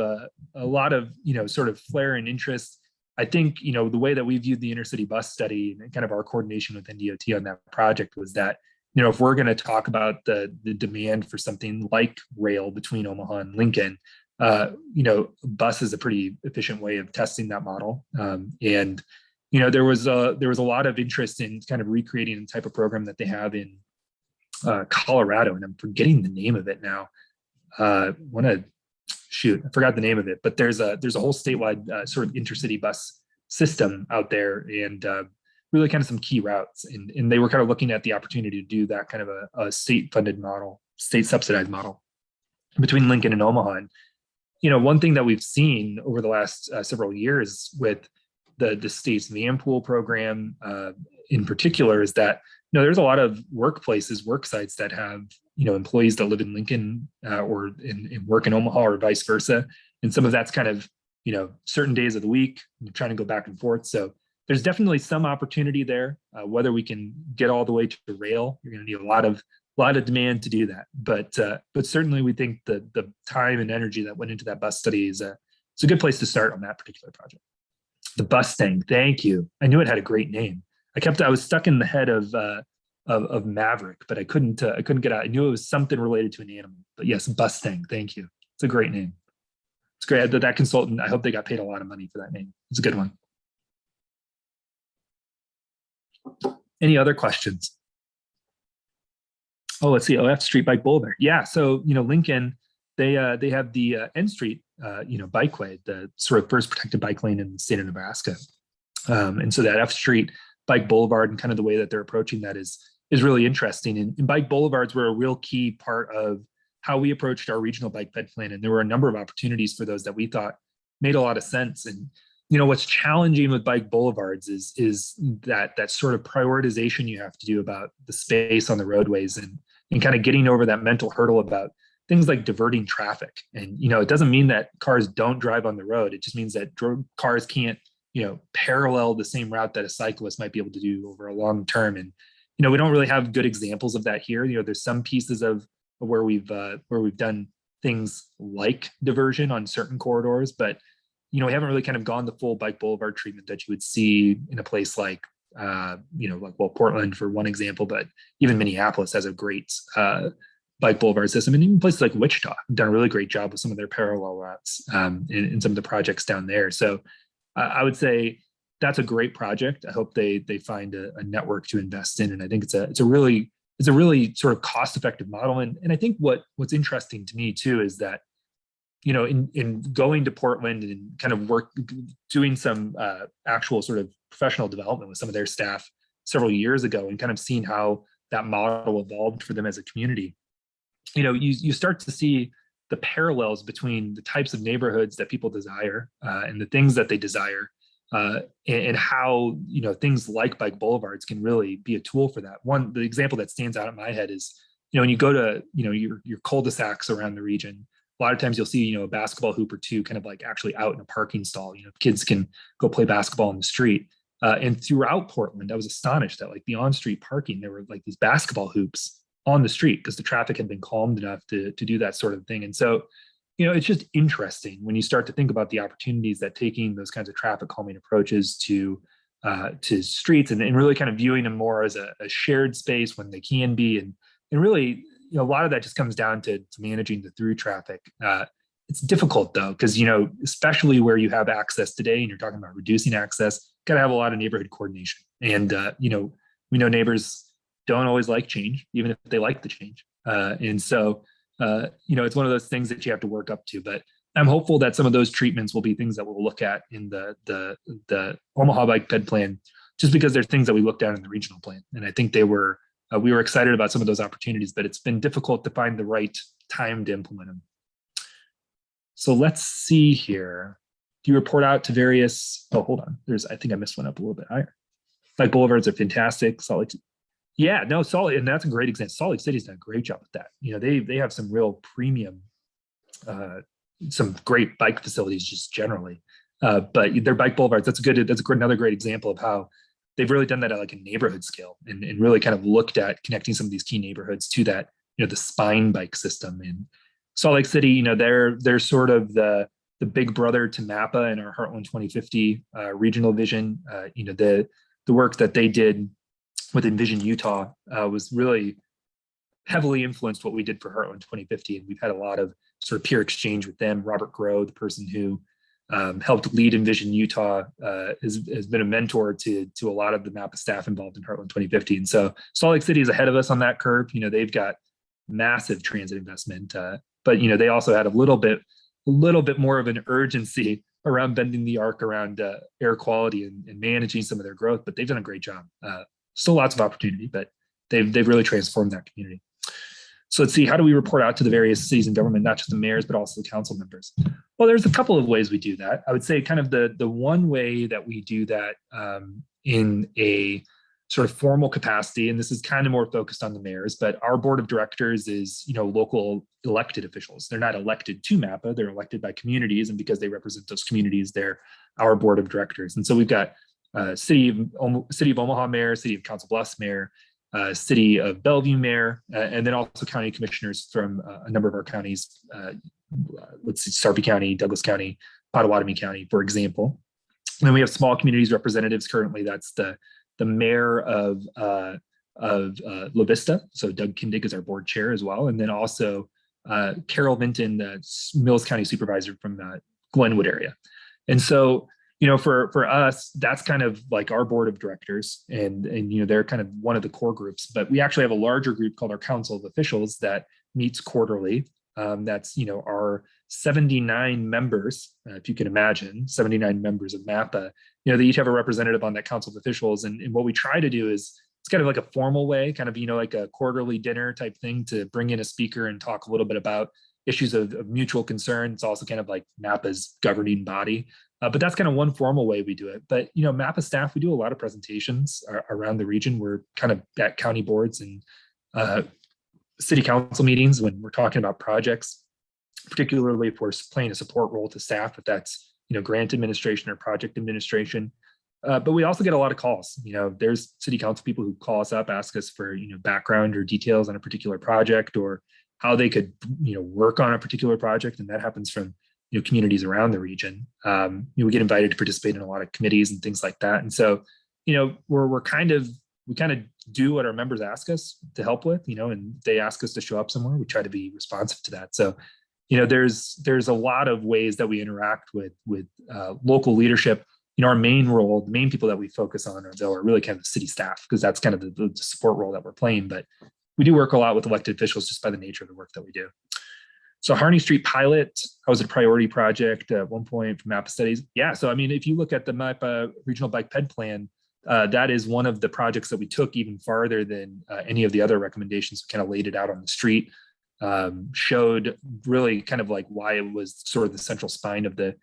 sort of flare and interest. I think, the way that we viewed the intercity bus study and kind of our coordination with NDOT on that project was that, if we're going to talk about the demand for something like rail between Omaha and Lincoln, bus is a pretty efficient way of testing that model. And there was a lot of interest in kind of recreating the type of program that they have in Colorado, and I'm forgetting the name of it now. I forgot the name of it, but there's a whole statewide sort of intercity bus system out there, and really kind of some key routes. And they were kind of looking at the opportunity to do that kind of a state-funded model, state-subsidized model between Lincoln and Omaha. And, one thing that we've seen over the last several years with the state's van pool program in particular is that, there's a lot of workplaces, work sites that have, employees that live in Lincoln or in work in Omaha or vice versa. And some of that's kind of, certain days of the week, trying to go back and forth. So there's definitely some opportunity there. Whether we can get all the way to rail, you're going to need a lot of demand to do that. But certainly we think that the time and energy that went into that bus study is it's a good place to start on that particular project. The bus thing, thank you. I knew it had a great name. I was stuck in the head of Maverick, but I couldn't get out. I knew it was something related to an animal. But yes, bus thing, thank you. It's a great name. It's great. That consultant, I hope they got paid a lot of money for that name. It's a good one. Any other questions? Oh, let's see. F Street Bike Boulevard. Yeah. So, Lincoln, they have the N Street, bikeway, the sort of first protected bike lane in the state of Nebraska. And so that F Street Bike Boulevard and kind of the way that they're approaching that is really interesting. And bike boulevards were a real key part of how we approached our regional bike ped plan. And there were a number of opportunities for those that we thought made a lot of sense. And, what's challenging with bike boulevards is that sort of prioritization you have to do about the space on the roadways, and kind of getting over that mental hurdle about things like diverting traffic. And, it doesn't mean that cars don't drive on the road. It just means that cars can't, parallel the same route that a cyclist might be able to do over a long term. And, we don't really have good examples of that here. There's some pieces of where we've done things like diversion on certain corridors, but we haven't really kind of gone the full bike boulevard treatment that you would see in a place like, Portland for one example, but even Minneapolis has a great bike boulevard system, and even places like Wichita have done a really great job with some of their parallel routes in some of the projects down there. So I would say that's a great project. I hope they find a network to invest in, and I think it's a really sort of cost-effective model. And I think what's interesting to me too is that in going to Portland and kind of doing some actual sort of professional development with some of their staff several years ago, and kind of seeing how that model evolved for them as a community, you start to see the parallels between the types of neighborhoods that people desire and the things that they desire, and how things like bike boulevards can really be a tool for that. The example that stands out in my head is when you go to your cul-de-sacs around the region. A lot of times you'll see, a basketball hoop or two kind of like actually out in a parking stall. Kids can go play basketball in the street. And throughout Portland, I was astonished that like the on-street parking, there were like these basketball hoops on the street because the traffic had been calmed enough to do that sort of thing. And so, it's just interesting when you start to think about the opportunities that taking those kinds of traffic calming approaches to streets and really kind of viewing them more as a shared space when they can be. And really, a lot of that just comes down to managing the through traffic. It's difficult though, because, especially where you have access today and you're talking about reducing access, got to have a lot of neighborhood coordination. And, we know neighbors don't always like change, even if they like the change. And so, it's one of those things that you have to work up to. But I'm hopeful that some of those treatments will be things that we'll look at in the Omaha Bike Ped Plan, just because they're things that we looked at in the regional plan. And I think we were excited about some of those opportunities, but it's been difficult to find the right time to implement them. So let's see here. Do you report out to various, hold on. I think I missed one up a little bit higher. Bike boulevards are fantastic. Salt Lake, and that's a great example. Salt Lake City's done a great job with that. They have some real premium, some great bike facilities just generally. But their bike boulevards, that's another great example of how they've really done that at like a neighborhood scale and really kind of looked at connecting some of these key neighborhoods to that, the spine bike system. And Salt Lake City, they're sort of the big brother to MAPA and our Heartland 2050 regional vision. The work that they did with Envision Utah was really heavily influenced what we did for Heartland 2050. And we've had a lot of sort of peer exchange with them. Robert Groh, the person who helped lead Envision Utah, has been a mentor to a lot of the MAPA staff involved in Heartland 2050. And so Salt Lake City is ahead of us on that curve. They've got massive transit investment, but they also had a little bit more of an urgency around bending the arc around air quality and managing some of their growth. But they've done a great job. Still lots of opportunity, but they've really transformed that community. So let's see, how do we report out to the various cities and government, not just the mayors, but also the council members? Well, there's a couple of ways we do that. I would say kind of the one way that we do that in a sort of formal capacity, and this is kind of more focused on the mayors, but our board of directors is, local elected officials. They're not elected to MAPA, they're elected by communities, and because they represent those communities, they're our board of directors. And so we've got City of Omaha mayor, City of Council Bluffs mayor, City of Bellevue mayor, and then also county commissioners from a number of our counties. Let's see, Sarpy County, Douglas County, Potawatomi County, for example. And then we have small communities representatives currently. That's the mayor of La Vista. So Doug Kindig is our board chair as well. And then also Carol Vinton, the Mills County supervisor from the Glenwood area. And so, for us, that's kind of like our board of directors, and they're kind of one of the core groups. But we actually have a larger group called our council of officials that meets quarterly. That's our 79 members, if you can imagine, 79 members of MAPA. They each have a representative on that council of officials, and what we try to do is it's kind of like a formal way, kind of like a quarterly dinner type thing, to bring in a speaker and talk a little bit about issues of mutual concern. It's also kind of like MAPA's governing body. But that's kind of one formal way we do it. But, MAPA staff, we do a lot of presentations around the region. We're kind of at county boards and city council meetings when we're talking about projects, particularly if we're playing a support role to staff, if that's, grant administration or project administration. But we also get a lot of calls. There's city council people who call us up, ask us for, background or details on a particular project or how they could, work on a particular project. And that happens from, communities around the region. We get invited to participate in a lot of committees and things like that. And so, we kind of do what our members ask us to help with, and they ask us to show up somewhere. We try to be responsive to that. So, there's a lot of ways that we interact with local leadership. Our main role, the main people that we focus on are really kind of the city staff, because that's kind of the support role that we're playing. But we do work a lot with elected officials just by the nature of the work that we do. So Harney Street pilot, that was a priority project at one point for MAPA studies. Yeah, so if you look at the MAPA regional bike ped plan, that is one of the projects that we took even farther than any of the other recommendations. We kind of laid it out on the street, showed really kind of like why it was sort of the central spine of the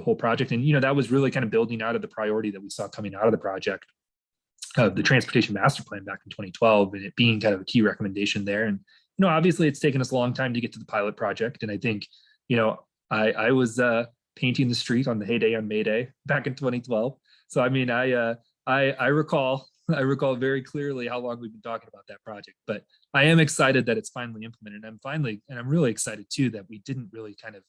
whole project. And, that was really kind of building out of the priority that we saw coming out of the project, the transportation master plan back in 2012, and it being kind of a key recommendation there. And, obviously it's taken us a long time to get to the pilot project. And I think, I was painting the street on the heyday on May Day back in 2012. So, I recall very clearly how long we've been talking about that project, but I am excited that it's finally implemented. And I'm really excited too, that we didn't really kind of,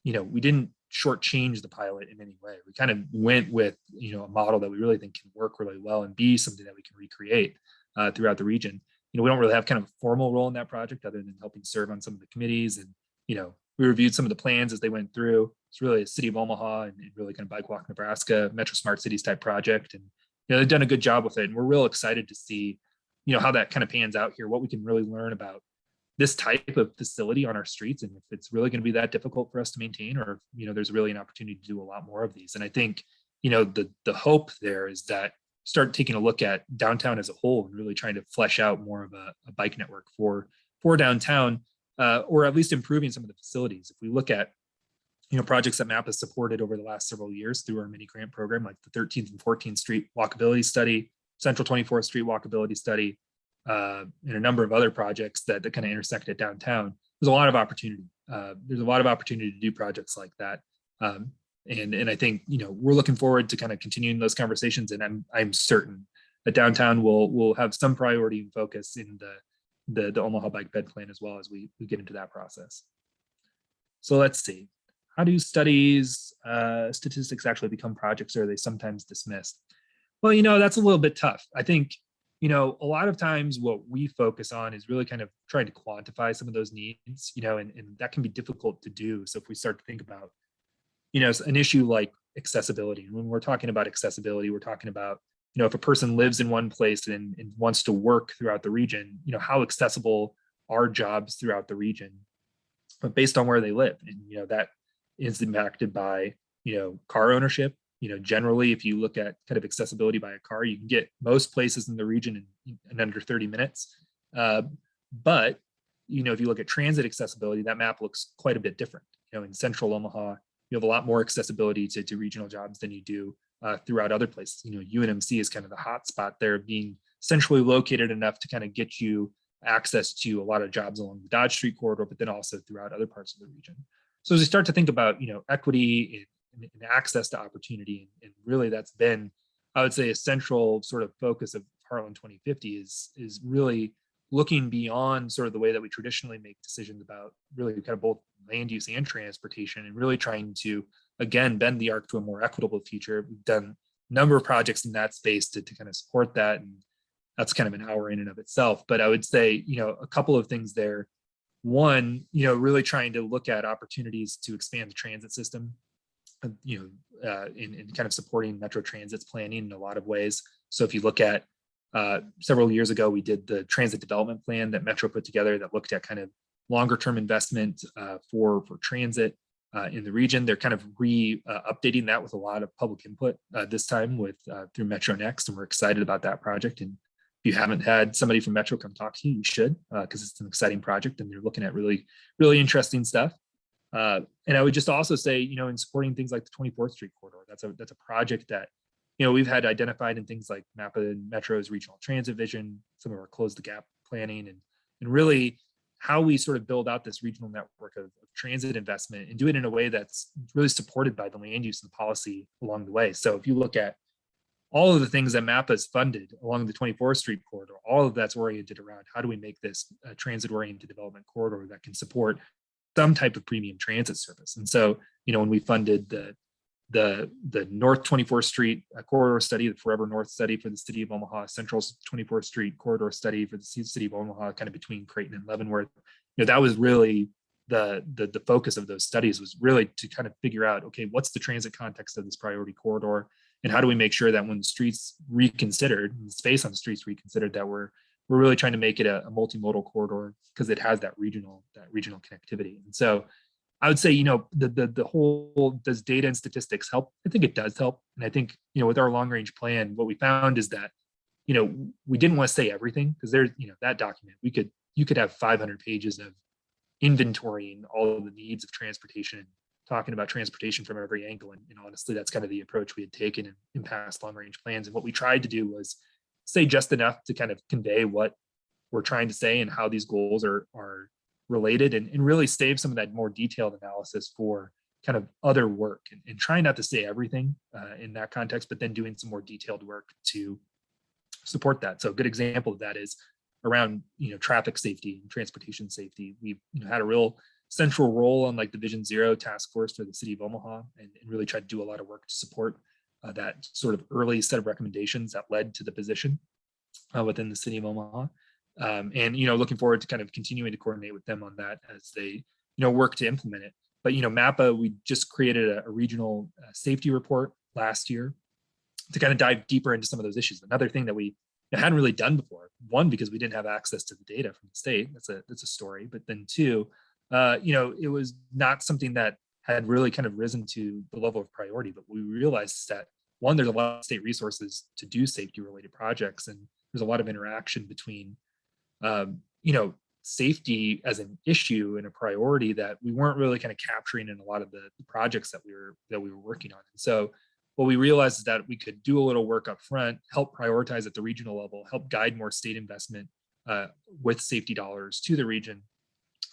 we didn't shortchange the pilot in any way. We kind of went with, a model that we really think can work really well and be something that we can recreate throughout the region. We don't really have kind of a formal role in that project other than helping serve on some of the committees. And, we reviewed some of the plans as they went through. It's really a city of Omaha and really kind of Bike Walk Nebraska, Metro Smart Cities type project. And, they've done a good job with it. And we're real excited to see, how that kind of pans out here, what we can really learn about this type of facility on our streets, and if it's really going to be that difficult for us to maintain, or there's really an opportunity to do a lot more of these. And I think the hope there is that start taking a look at downtown as a whole and really trying to flesh out more of a bike network for downtown, or at least improving some of the facilities. If we look at projects that MAPA has supported over the last several years through our mini grant program, like the 13th and 14th Street walkability study, Central 24th Street walkability study, and a number of other projects that kind of intersect at downtown, there's a lot of opportunity. There's a lot of opportunity to do projects like that. And I think, we're looking forward to kind of continuing those conversations. And I'm certain that downtown will have some priority and focus in the Omaha Bike Ped Plan as well as we get into that process. So let's see. How do studies, statistics actually become projects, or are they sometimes dismissed? Well, that's a little bit tough. I think, a lot of times what we focus on is really kind of trying to quantify some of those needs, and that can be difficult to do. So if we start to think about, an issue like accessibility, and when we're talking about accessibility, we're talking about, if a person lives in one place and wants to work throughout the region, how accessible are jobs throughout the region, but based on where they live. And, that is impacted by, car ownership. Generally, if you look at kind of accessibility by a car, you can get most places in the region in under 30 minutes. But, if you look at transit accessibility, that map looks quite a bit different. In central Omaha, you have a lot more accessibility to regional jobs than you do throughout other places. UNMC is kind of the hot spot there, being centrally located enough to kind of get you access to a lot of jobs along the Dodge Street corridor, but then also throughout other parts of the region. So as we start to think about, equity and access to opportunity, and really that's been, I would say, a central sort of focus of Heartland 2050 is really looking beyond sort of the way that we traditionally make decisions about really kind of both land use and transportation, and really trying to, again, bend the arc to a more equitable future. We've done a number of projects in that space to kind of support that. And that's kind of an hour in and of itself. But I would say, a couple of things there. One, really trying to look at opportunities to expand the transit system, in kind of supporting Metro Transit's planning in a lot of ways. So if you look at several years ago, we did the transit development plan that Metro put together that looked at kind of longer term investment for transit in the region. They're kind of updating that with a lot of public input this time with through Metro Next, and we're excited about that project. And If you haven't had somebody from Metro come talk to you, you should, because it's an exciting project and they're looking at really, really interesting stuff. And I would just also say, in supporting things like the 24th Street corridor, that's a project that, we've had identified in things like MAPA and Metro's regional transit vision, some of our close the gap planning, and really how we sort of build out this regional network of transit investment and do it in a way that's really supported by the land use and policy along the way. So if you look at all of the things that MAPA has funded along the 24th Street corridor, all of that's oriented around how do we make this a transit-oriented development corridor that can support some type of premium transit service. And so, when we funded the North 24th Street corridor study, the Forever North study for the city of Omaha, Central 24th Street corridor study for the city of Omaha, kind of between Creighton and Leavenworth, that was really the focus of those studies, was really to kind of figure out, okay, what's the transit context of this priority corridor, and how do we make sure that when the streets reconsidered, the space on the streets reconsidered, that we're really trying to make it a multimodal corridor because it has that regional connectivity. And so I would say, the whole, does data and statistics help? I think it does help. And I think, with our long range plan, what we found is that, we didn't want to say everything, because there's, that document, you could have 500 pages of inventorying all of the needs of transportation, talking about transportation from every angle. And honestly, that's kind of the approach we had taken in past long range plans. And what we tried to do was say just enough to kind of convey what we're trying to say and how these goals are related, and really save some of that more detailed analysis for kind of other work, and trying not to say everything in that context, but then doing some more detailed work to support that. So a good example of that is around, traffic safety and transportation safety. We've had a real central role on like the Vision Zero task force for the city of Omaha, and really tried to do a lot of work to support that sort of early set of recommendations that led to the position within the city of Omaha. And looking forward to kind of continuing to coordinate with them on that as they work to implement it. But MAPA, we just created a regional safety report last year to kind of dive deeper into some of those issues. Another thing that we hadn't really done before, one, because we didn't have access to the data from the state, that's a story, but then two, it was not something that had really kind of risen to the level of priority. But we realized that, one, there's a lot of state resources to do safety related projects, and there's a lot of interaction between safety as an issue and a priority that we weren't really kind of capturing in a lot of the projects that we were working on. And so what we realized is that we could do a little work up front, help prioritize at the regional level, help guide more state investment with safety dollars to the region,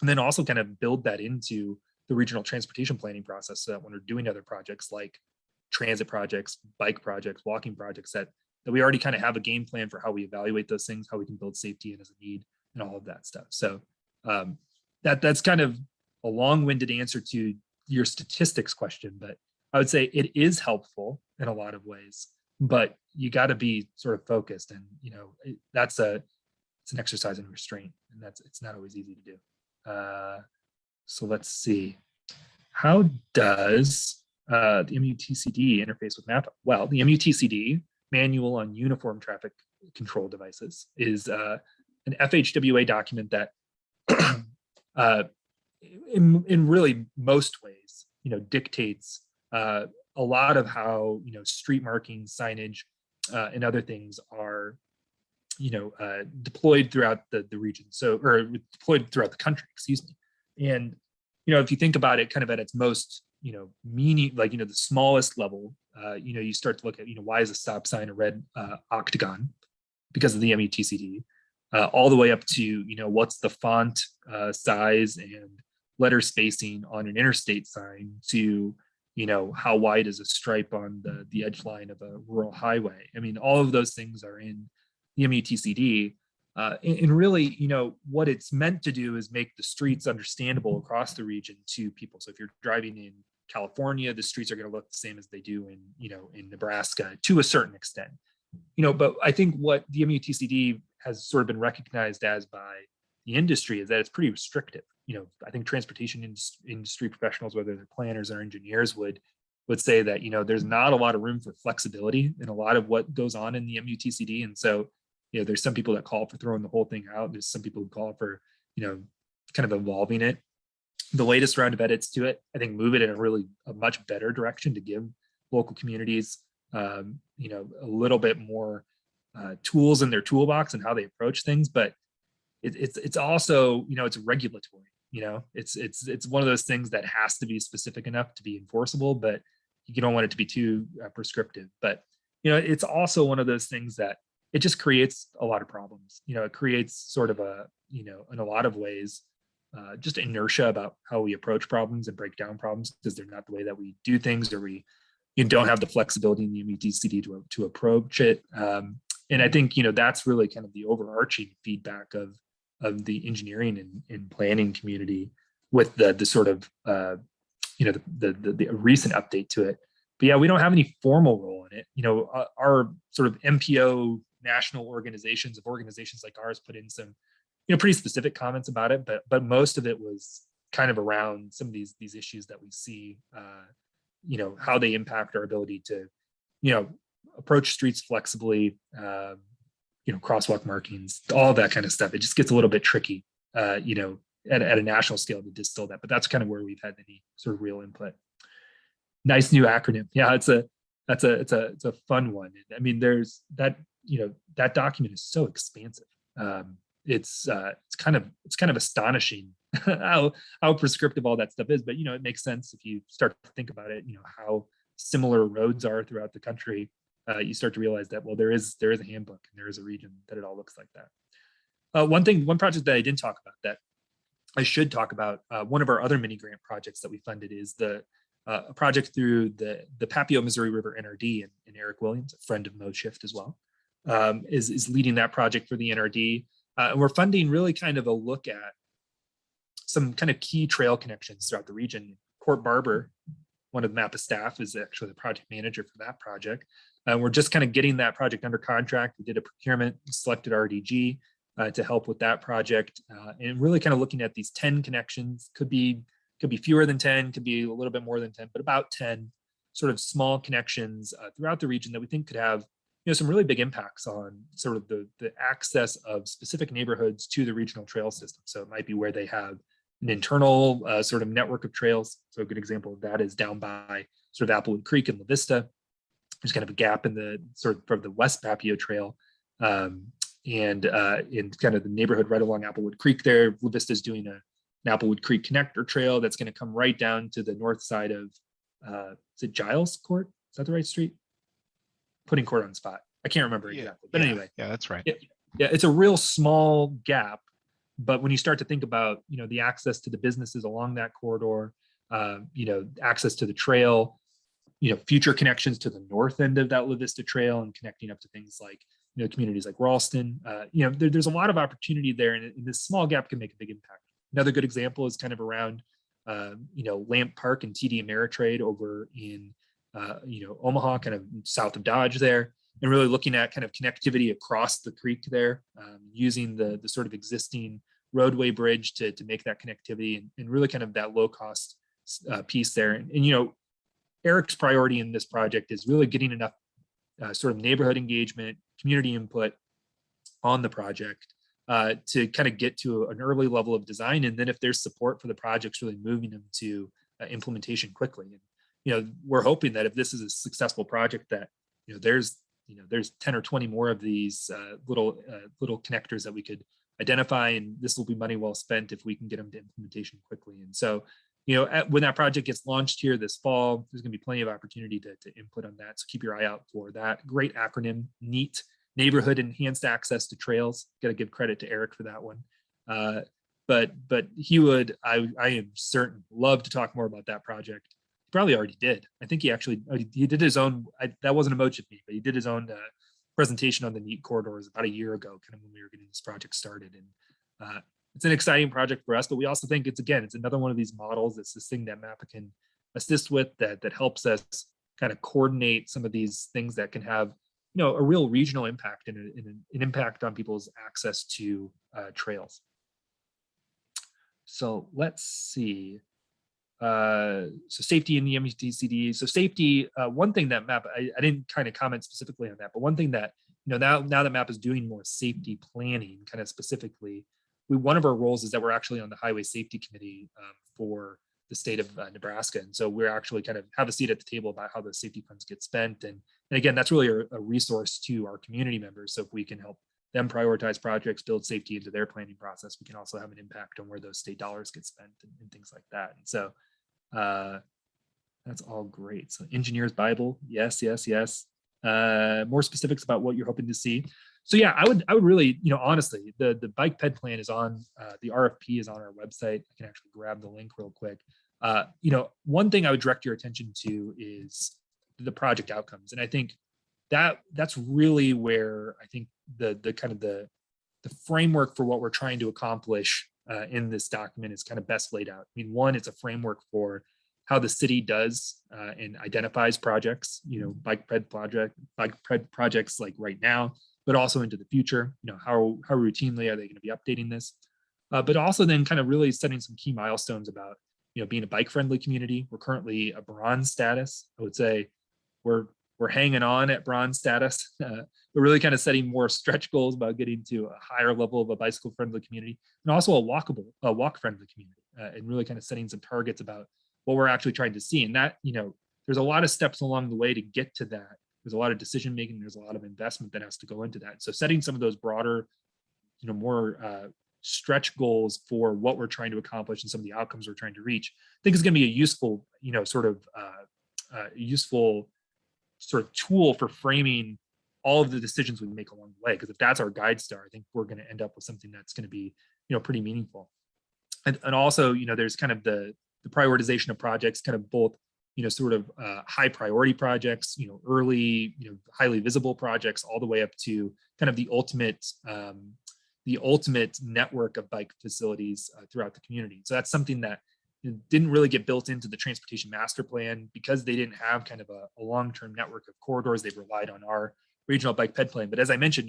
and then also kind of build that into the regional transportation planning process, so that when we're doing other projects like transit projects, bike projects, walking projects, that we already kind of have a game plan for how we evaluate those things, how we can build safety in as a need, and all of that stuff. So that's kind of a long-winded answer to your statistics question, but I would say it is helpful in a lot of ways, but you got to be sort of focused, and it's an exercise in restraint, and it's not always easy to do. So let's see, how does the MUTCD interface with MAPA? Well, the MUTCD, Manual on Uniform Traffic Control Devices, is an FHWA document that in really most ways, dictates a lot of how, street marking, signage, and other things are, deployed throughout the region. So, or deployed throughout the country, excuse me. And, if you think about it kind of at its most, meaning, like, the smallest level, you start to look at, why is a stop sign a red octagon? Because of the MUTCD, all the way up to, what's the font size and letter spacing on an interstate sign, to, how wide is a stripe on the edge line of a rural highway. I mean, all of those things are in the MUTCD. And really, what it's meant to do is make the streets understandable across the region to people. So if you're driving in California, the streets are going to look the same as they do in, in Nebraska to a certain extent. But I think what the MUTCD has sort of been recognized as by the industry is that it's pretty restrictive. I think transportation industry professionals, whether they're planners or engineers, would say that, there's not a lot of room for flexibility in a lot of what goes on in the MUTCD. And so, there's some people that call for throwing the whole thing out. There's some people who call for, kind of evolving it. The latest round of edits to it, I think, move it in a much better direction to give local communities, a little bit more tools in their toolbox and how they approach things, but it's also, it's regulatory. It's one of those things that has to be specific enough to be enforceable, but you don't want it to be too prescriptive. But it's also one of those things that it just creates a lot of problems. It creates sort of a, in a lot of ways, just inertia about how we approach problems and break down problems, because they're not the way that we do things, or you don't have the flexibility in the METCD to approach it. And I think, that's really kind of the overarching feedback of the engineering and planning community with the sort of, the recent update to it. But yeah, we don't have any formal role in it. Our sort of MPO national organizations like ours put in some, pretty specific comments about it, but most of it was kind of around some of these issues that we see, how they impact our ability to, approach streets flexibly, crosswalk markings, all that kind of stuff. It just gets a little bit tricky, at a national scale to distill that, but that's kind of where we've had any sort of real input. Nice new acronym. Yeah, it's a fun one. I mean, there's that, that document is so expansive. It's kind of astonishing how prescriptive all that stuff is, but it makes sense if you start to think about it. How similar roads are throughout the country. You start to realize that, well, there is a handbook and there is a region that it all looks like that. One project that I didn't talk about that I should talk about, one of our other mini grant projects that we funded is a project through the Papio Missouri River NRD, and Eric Williams, a friend of Mode Shift as well, is leading that project for the NRD. And we're funding really kind of a look at some kind of key trail connections throughout the region. Court Barber, one of the MAPA staff, is actually the project manager for that project. We're just kind of getting that project under contract. We did a procurement, selected RDG to help with that project, and really kind of looking at these 10 connections. Could be fewer than 10, could be a little bit more than 10, but about 10 sort of small connections throughout the region that we think could have some really big impacts on sort of the access of specific neighborhoods to the regional trail system. So it might be where they have an internal sort of network of trails. So a good example of that is down by sort of Applewood Creek and La Vista. There's kind of a gap in the sort of from the West Papio Trail, and in kind of the neighborhood right along Applewood Creek there. La Vista is doing an Applewood Creek connector trail that's going to come right down to the north side of, is it Giles Court? Is that the right street? Putting Court on the spot. I can't remember exactly, but anyway. Yeah, that's right. Yeah, it's a real small gap, but when you start to think about, the access to the businesses along that corridor, access to the trail, future connections to the north end of that La Vista Trail and connecting up to things like, communities like Ralston, there's a lot of opportunity there, and this small gap can make a big impact. Another good example is kind of around, Lamp Park and TD Ameritrade over in, Omaha, kind of south of Dodge there, and really looking at kind of connectivity across the creek there, using the sort of existing roadway bridge to make that connectivity and really kind of that low cost piece there. And Eric's priority in this project is really getting enough sort of neighborhood engagement, community input on the project to kind of get to an early level of design. And then if there's support for the projects, really moving them to implementation quickly. And, we're hoping that if this is a successful project, that, there's 10 or 20 more of these little connectors that we could identify, and this will be money well spent if we can get them to implementation quickly. And so, when that project gets launched here this fall, there's going to be plenty of opportunity to input on that. So keep your eye out for that. Great acronym, NEAT, Neighborhood Enhanced Access to Trails. Got to give credit to Eric for that one. But he would, I am certain, love to talk more about that project. He probably already did. I think he did his own, that wasn't a motion meet, but he did his own presentation on the NEAT corridors about a year ago, kind of when we were getting this project started. And it's an exciting project for us, but we also think it's another one of these models. It's this thing that MAPA can assist with that helps us kind of coordinate some of these things that can have, a real regional impact and an impact on people's access to trails. So let's see. So safety in the METCD. So safety, one thing that MAPA, I didn't kind of comment specifically on that, but one thing that, now that MAPA is doing more safety planning kind of specifically, one of our roles is that we're actually on the Highway Safety Committee for state of Nebraska. And so we're actually kind of have a seat at the table about how those safety funds get spent. And again, that's really a resource to our community members. So if we can help them prioritize projects, build safety into their planning process, we can also have an impact on where those state dollars get spent and things like that. And so that's all great. So engineer's Bible, yes, yes, yes. More specifics about what you're hoping to see. So yeah, I would really, honestly, the bike ped plan is on, the RFP is on our website. I can actually grab the link real quick. One thing I would direct your attention to is the project outcomes. And I think that's really where I think the kind of the framework for what we're trying to accomplish in this document is kind of best laid out. I mean, one, it's a framework for how the city does and identifies projects, bike ped projects like right now, but also into the future. How routinely are they going to be updating this? But also then kind of really setting some key milestones about being a bike friendly community. We're currently a bronze status. I would say we're hanging on at bronze status. We're really kind of setting more stretch goals about getting to a higher level of a bicycle friendly community, and also a walk friendly community, and really kind of setting some targets about what we're actually trying to see. And that, there's a lot of steps along the way to get to that. There's a lot of decision making. There's a lot of investment that has to go into that. So setting some of those broader, more stretch goals for what we're trying to accomplish and some of the outcomes we're trying to reach, I think is going to be a useful, useful sort of tool for framing all of the decisions we make along the way. Because if that's our guide star, I think we're going to end up with something that's going to be, pretty meaningful. And also, there's kind of the prioritization of projects, kind of both, sort of high priority projects, early, highly visible projects, all the way up to kind of the ultimate network of bike facilities throughout the community. So that's something that didn't really get built into the transportation master plan because they didn't have kind of a long-term network of corridors. They've relied on our regional bike ped plan. But as I mentioned,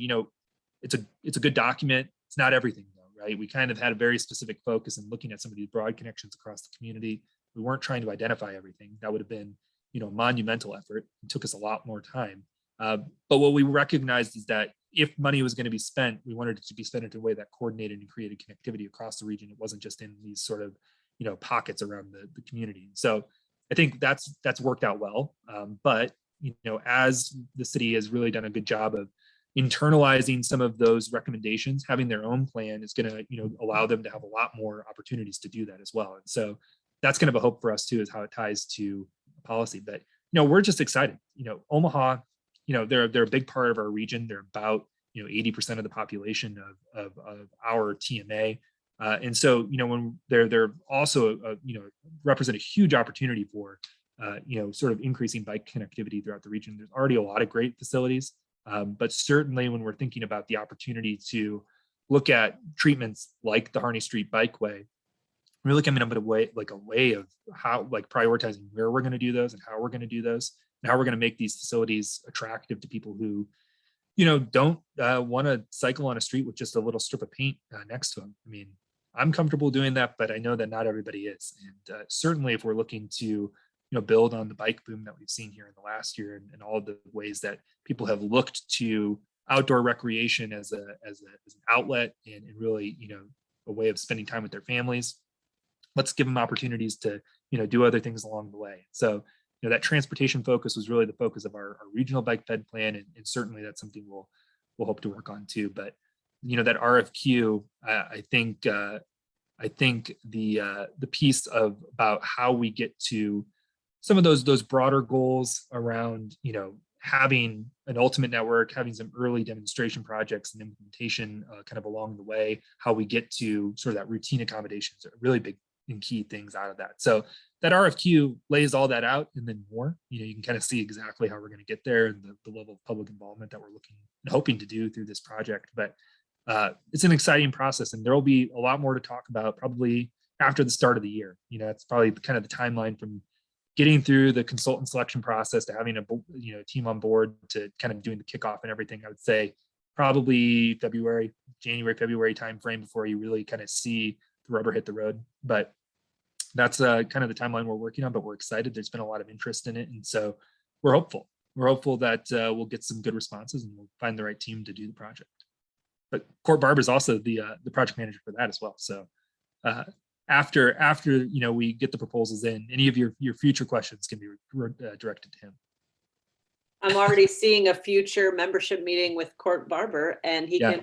it's a good document. It's not everything though, right? We kind of had a very specific focus in looking at some of these broad connections across the community. We weren't trying to identify everything. That would have been, a monumental effort. It took us a lot more time. But what we recognized is that if money was going to be spent, we wanted it to be spent in a way that coordinated and created connectivity across the region. It wasn't just in these sort of, pockets around the community. So I think that's worked out well. But, as the city has really done a good job of internalizing some of those recommendations, having their own plan is going to, allow them to have a lot more opportunities to do that as well. And so that's kind of a hope for us too, is how it ties to policy. But, we're just excited. Omaha, they're a big part of our region. They're about 80% of the population of our TMA. And so, when they're also, represent a huge opportunity for, sort of increasing bike connectivity throughout the region. There's already a lot of great facilities, but certainly when we're thinking about the opportunity to look at treatments like the Harney Street Bikeway, really coming up with a way of how, prioritizing where we're going to do those and how we're going to do those, and how we're going to make these facilities attractive to people who, don't want to cycle on a street with just a little strip of paint next to them. I mean, I'm comfortable doing that, but I know that not everybody is. And certainly if we're looking to, build on the bike boom that we've seen here in the last year, and all of the ways that people have looked to outdoor recreation as an outlet and really, a way of spending time with their families, let's give them opportunities to, do other things along the way. So, that transportation focus was really the focus of our regional bike ped plan. And certainly that's something we'll hope to work on too. But, that RFQ, I think the piece about how we get to some of those broader goals around, having an ultimate network, having some early demonstration projects and implementation kind of along the way, how we get to sort of that routine accommodations are really big and key things out of that. So that RFQ lays all that out, and then more, you can kind of see exactly how we're going to get there and the level of public involvement that we're looking and hoping to do through this project. But it's an exciting process, and there will be a lot more to talk about probably after the start of the year. It's probably kind of the timeline from getting through the consultant selection process to having a team on board to kind of doing the kickoff and everything. I would say probably January, February timeframe before you really kind of see the rubber hit the road. But that's kind of the timeline we're working on. But we're excited. There's been a lot of interest in it, and so we're hopeful. We're hopeful that we'll get some good responses and we'll find the right team to do the project. But Court Barber is also the project manager for that as well. So after we get the proposals in, any of your future questions can be directed to him. I'm already seeing a future membership meeting with Court Barber, and he can,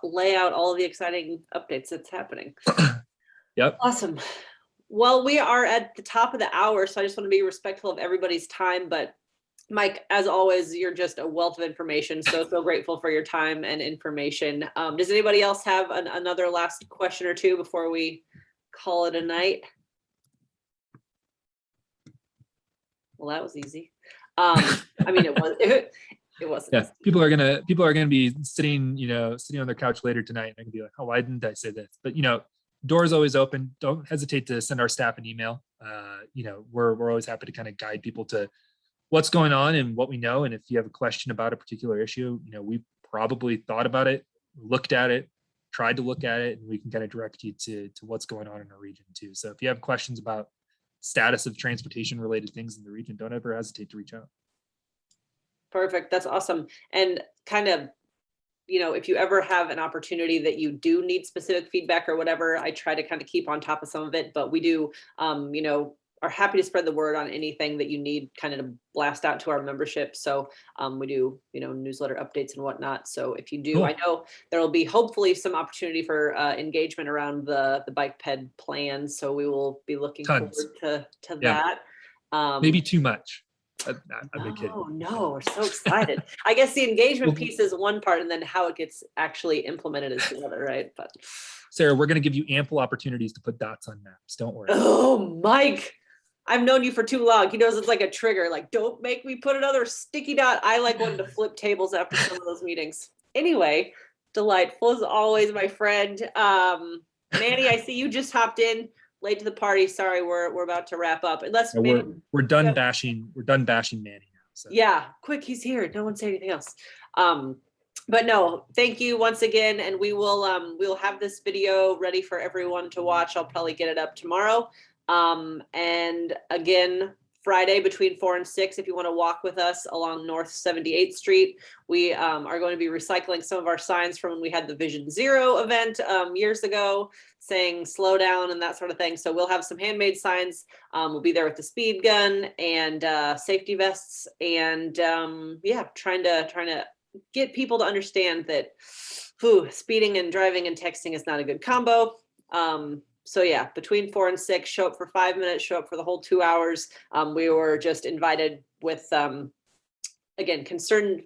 lay out all the exciting updates that's happening. Yep. Awesome. Well, we are at the top of the hour, so I just want to be respectful of everybody's time. But Mike, as always, you're just a wealth of information. So grateful for your time and information. Does anybody else have another last question or two before we call it a night? Well, that was easy. I mean, it wasn't. Yeah, people are gonna be sitting on their couch later tonight and be like, oh, why didn't I say this? But doors always open. Don't hesitate to send our staff an email. We're always happy to kind of guide people to what's going on and what we know. And if you have a question about a particular issue, we probably thought about it, looked at it, tried to look at it, and we can kind of direct you to what's going on in our region too. So if you have questions about status of transportation related things in the region, don't ever hesitate to reach out. Perfect. That's awesome. And kind of, if you ever have an opportunity that you do need specific feedback or whatever, I try to kind of keep on top of some of it, but we do, are happy to spread the word on anything that you need kind of to blast out to our membership. So we do, newsletter updates and whatnot. So if you do, cool. I know there will be hopefully some opportunity for engagement around the bike ped plan. So we will be looking forward to that. Maybe too much. No, we're so excited. I guess the engagement piece is one part, and then how it gets actually implemented is the other, right? But Sarah, we're going to give you ample opportunities to put dots on maps. Don't worry. Oh, Mike, I've known you for too long. He knows it's like a trigger. Like, don't make me put another sticky dot. I like wanting to flip tables after some of those meetings. Anyway, delightful as always, my friend. Manny, I see you just hopped in. Late to the party. Sorry, we're about to wrap up. Unless we're done bashing. We're done bashing Manny now. So. Yeah, quick, he's here. No one say anything else. But no, thank you once again, and we'll have this video ready for everyone to watch. I'll probably get it up tomorrow. And again, Friday between 4 and 6, if you want to walk with us along North 78th Street. We are going to be recycling some of our signs from when we had the Vision Zero event years ago, saying slow down and that sort of thing. So we'll have some handmade signs. We'll be there with the speed gun and safety vests, and trying to get people to understand that speeding and driving and texting is not a good combo. So yeah, between 4 and 6, show up for 5 minutes, show up for the whole 2 hours. We were just invited with, again, concerned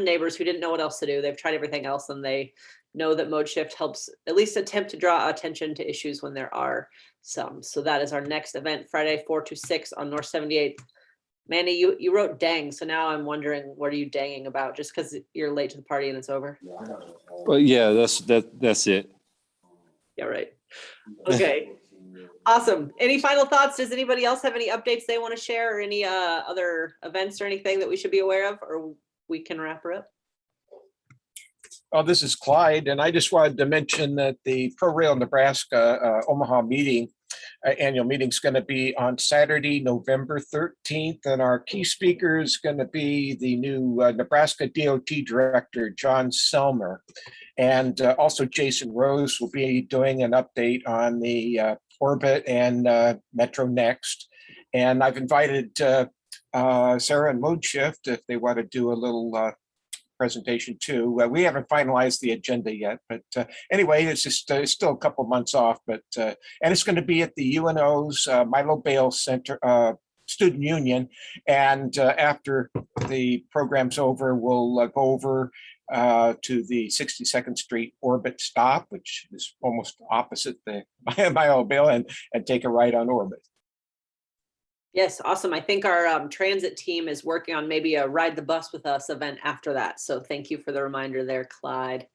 neighbors who didn't know what else to do. They've tried everything else, and they know that mode shift helps at least attempt to draw attention to issues when there are some. So that is our next event, Friday, 4 to 6 on North 78th. Manny, you wrote dang, so now I'm wondering, what are you danging about? Just because you're late to the party and it's over? Well, yeah, that's it. Yeah, right. Okay. Awesome. Any final thoughts? Does anybody else have any updates they want to share, or any other events or anything that we should be aware of, or we can wrap her up? Oh, this is Clyde, and I just wanted to mention that the Pro Rail Nebraska Omaha meeting, annual meeting, is going to be on Saturday, November 13th, and our key speaker is going to be the new Nebraska DOT Director, John Selmer, and also Jason Rose will be doing an update on the Orbit and Metro Next. And I've invited Sarah and Mode Shift if they want to do a little presentation too. We haven't finalized the agenda yet, but anyway, it's just still a couple months off. But and it's going to be at the UNO's Milo Bale Center Student Union. And after the program's over, we'll go over to the 62nd Street Orbit stop, which is almost opposite the Milo Bale, and take a ride on Orbit. Yes, awesome. I think our transit team is working on maybe a ride the bus with us event after that. So thank you for the reminder there, Clyde.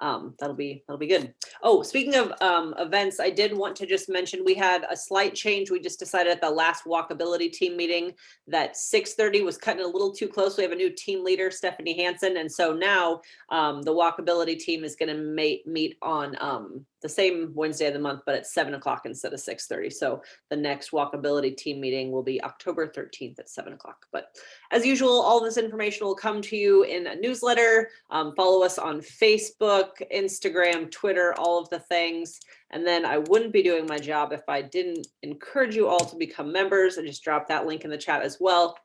That'll be good. Oh, speaking of events, I did want to just mention we had a slight change. We just decided at the last walkability team meeting that 6:30 was cutting it a little too close. We have a new team leader, Stephanie Hansen, and so now the walkability team is going to meet on the same Wednesday of the month, but at 7 o'clock instead of 6:30. So the next walkability team meeting will be October 13th at 7 o'clock. But as usual, all this information will come to you in a newsletter. Follow us on Facebook, Instagram, Twitter, all of the things. And then I wouldn't be doing my job if I didn't encourage you all to become members. I just dropped that link in the chat as well.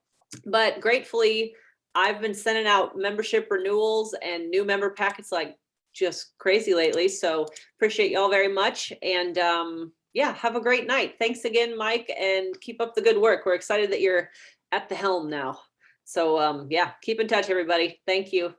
But gratefully, I've been sending out membership renewals and new member packets like just crazy lately. So appreciate y'all very much. And yeah, have a great night. Thanks again, Mike, and keep up the good work. We're excited that you're at the helm now. So yeah, keep in touch, everybody. Thank you.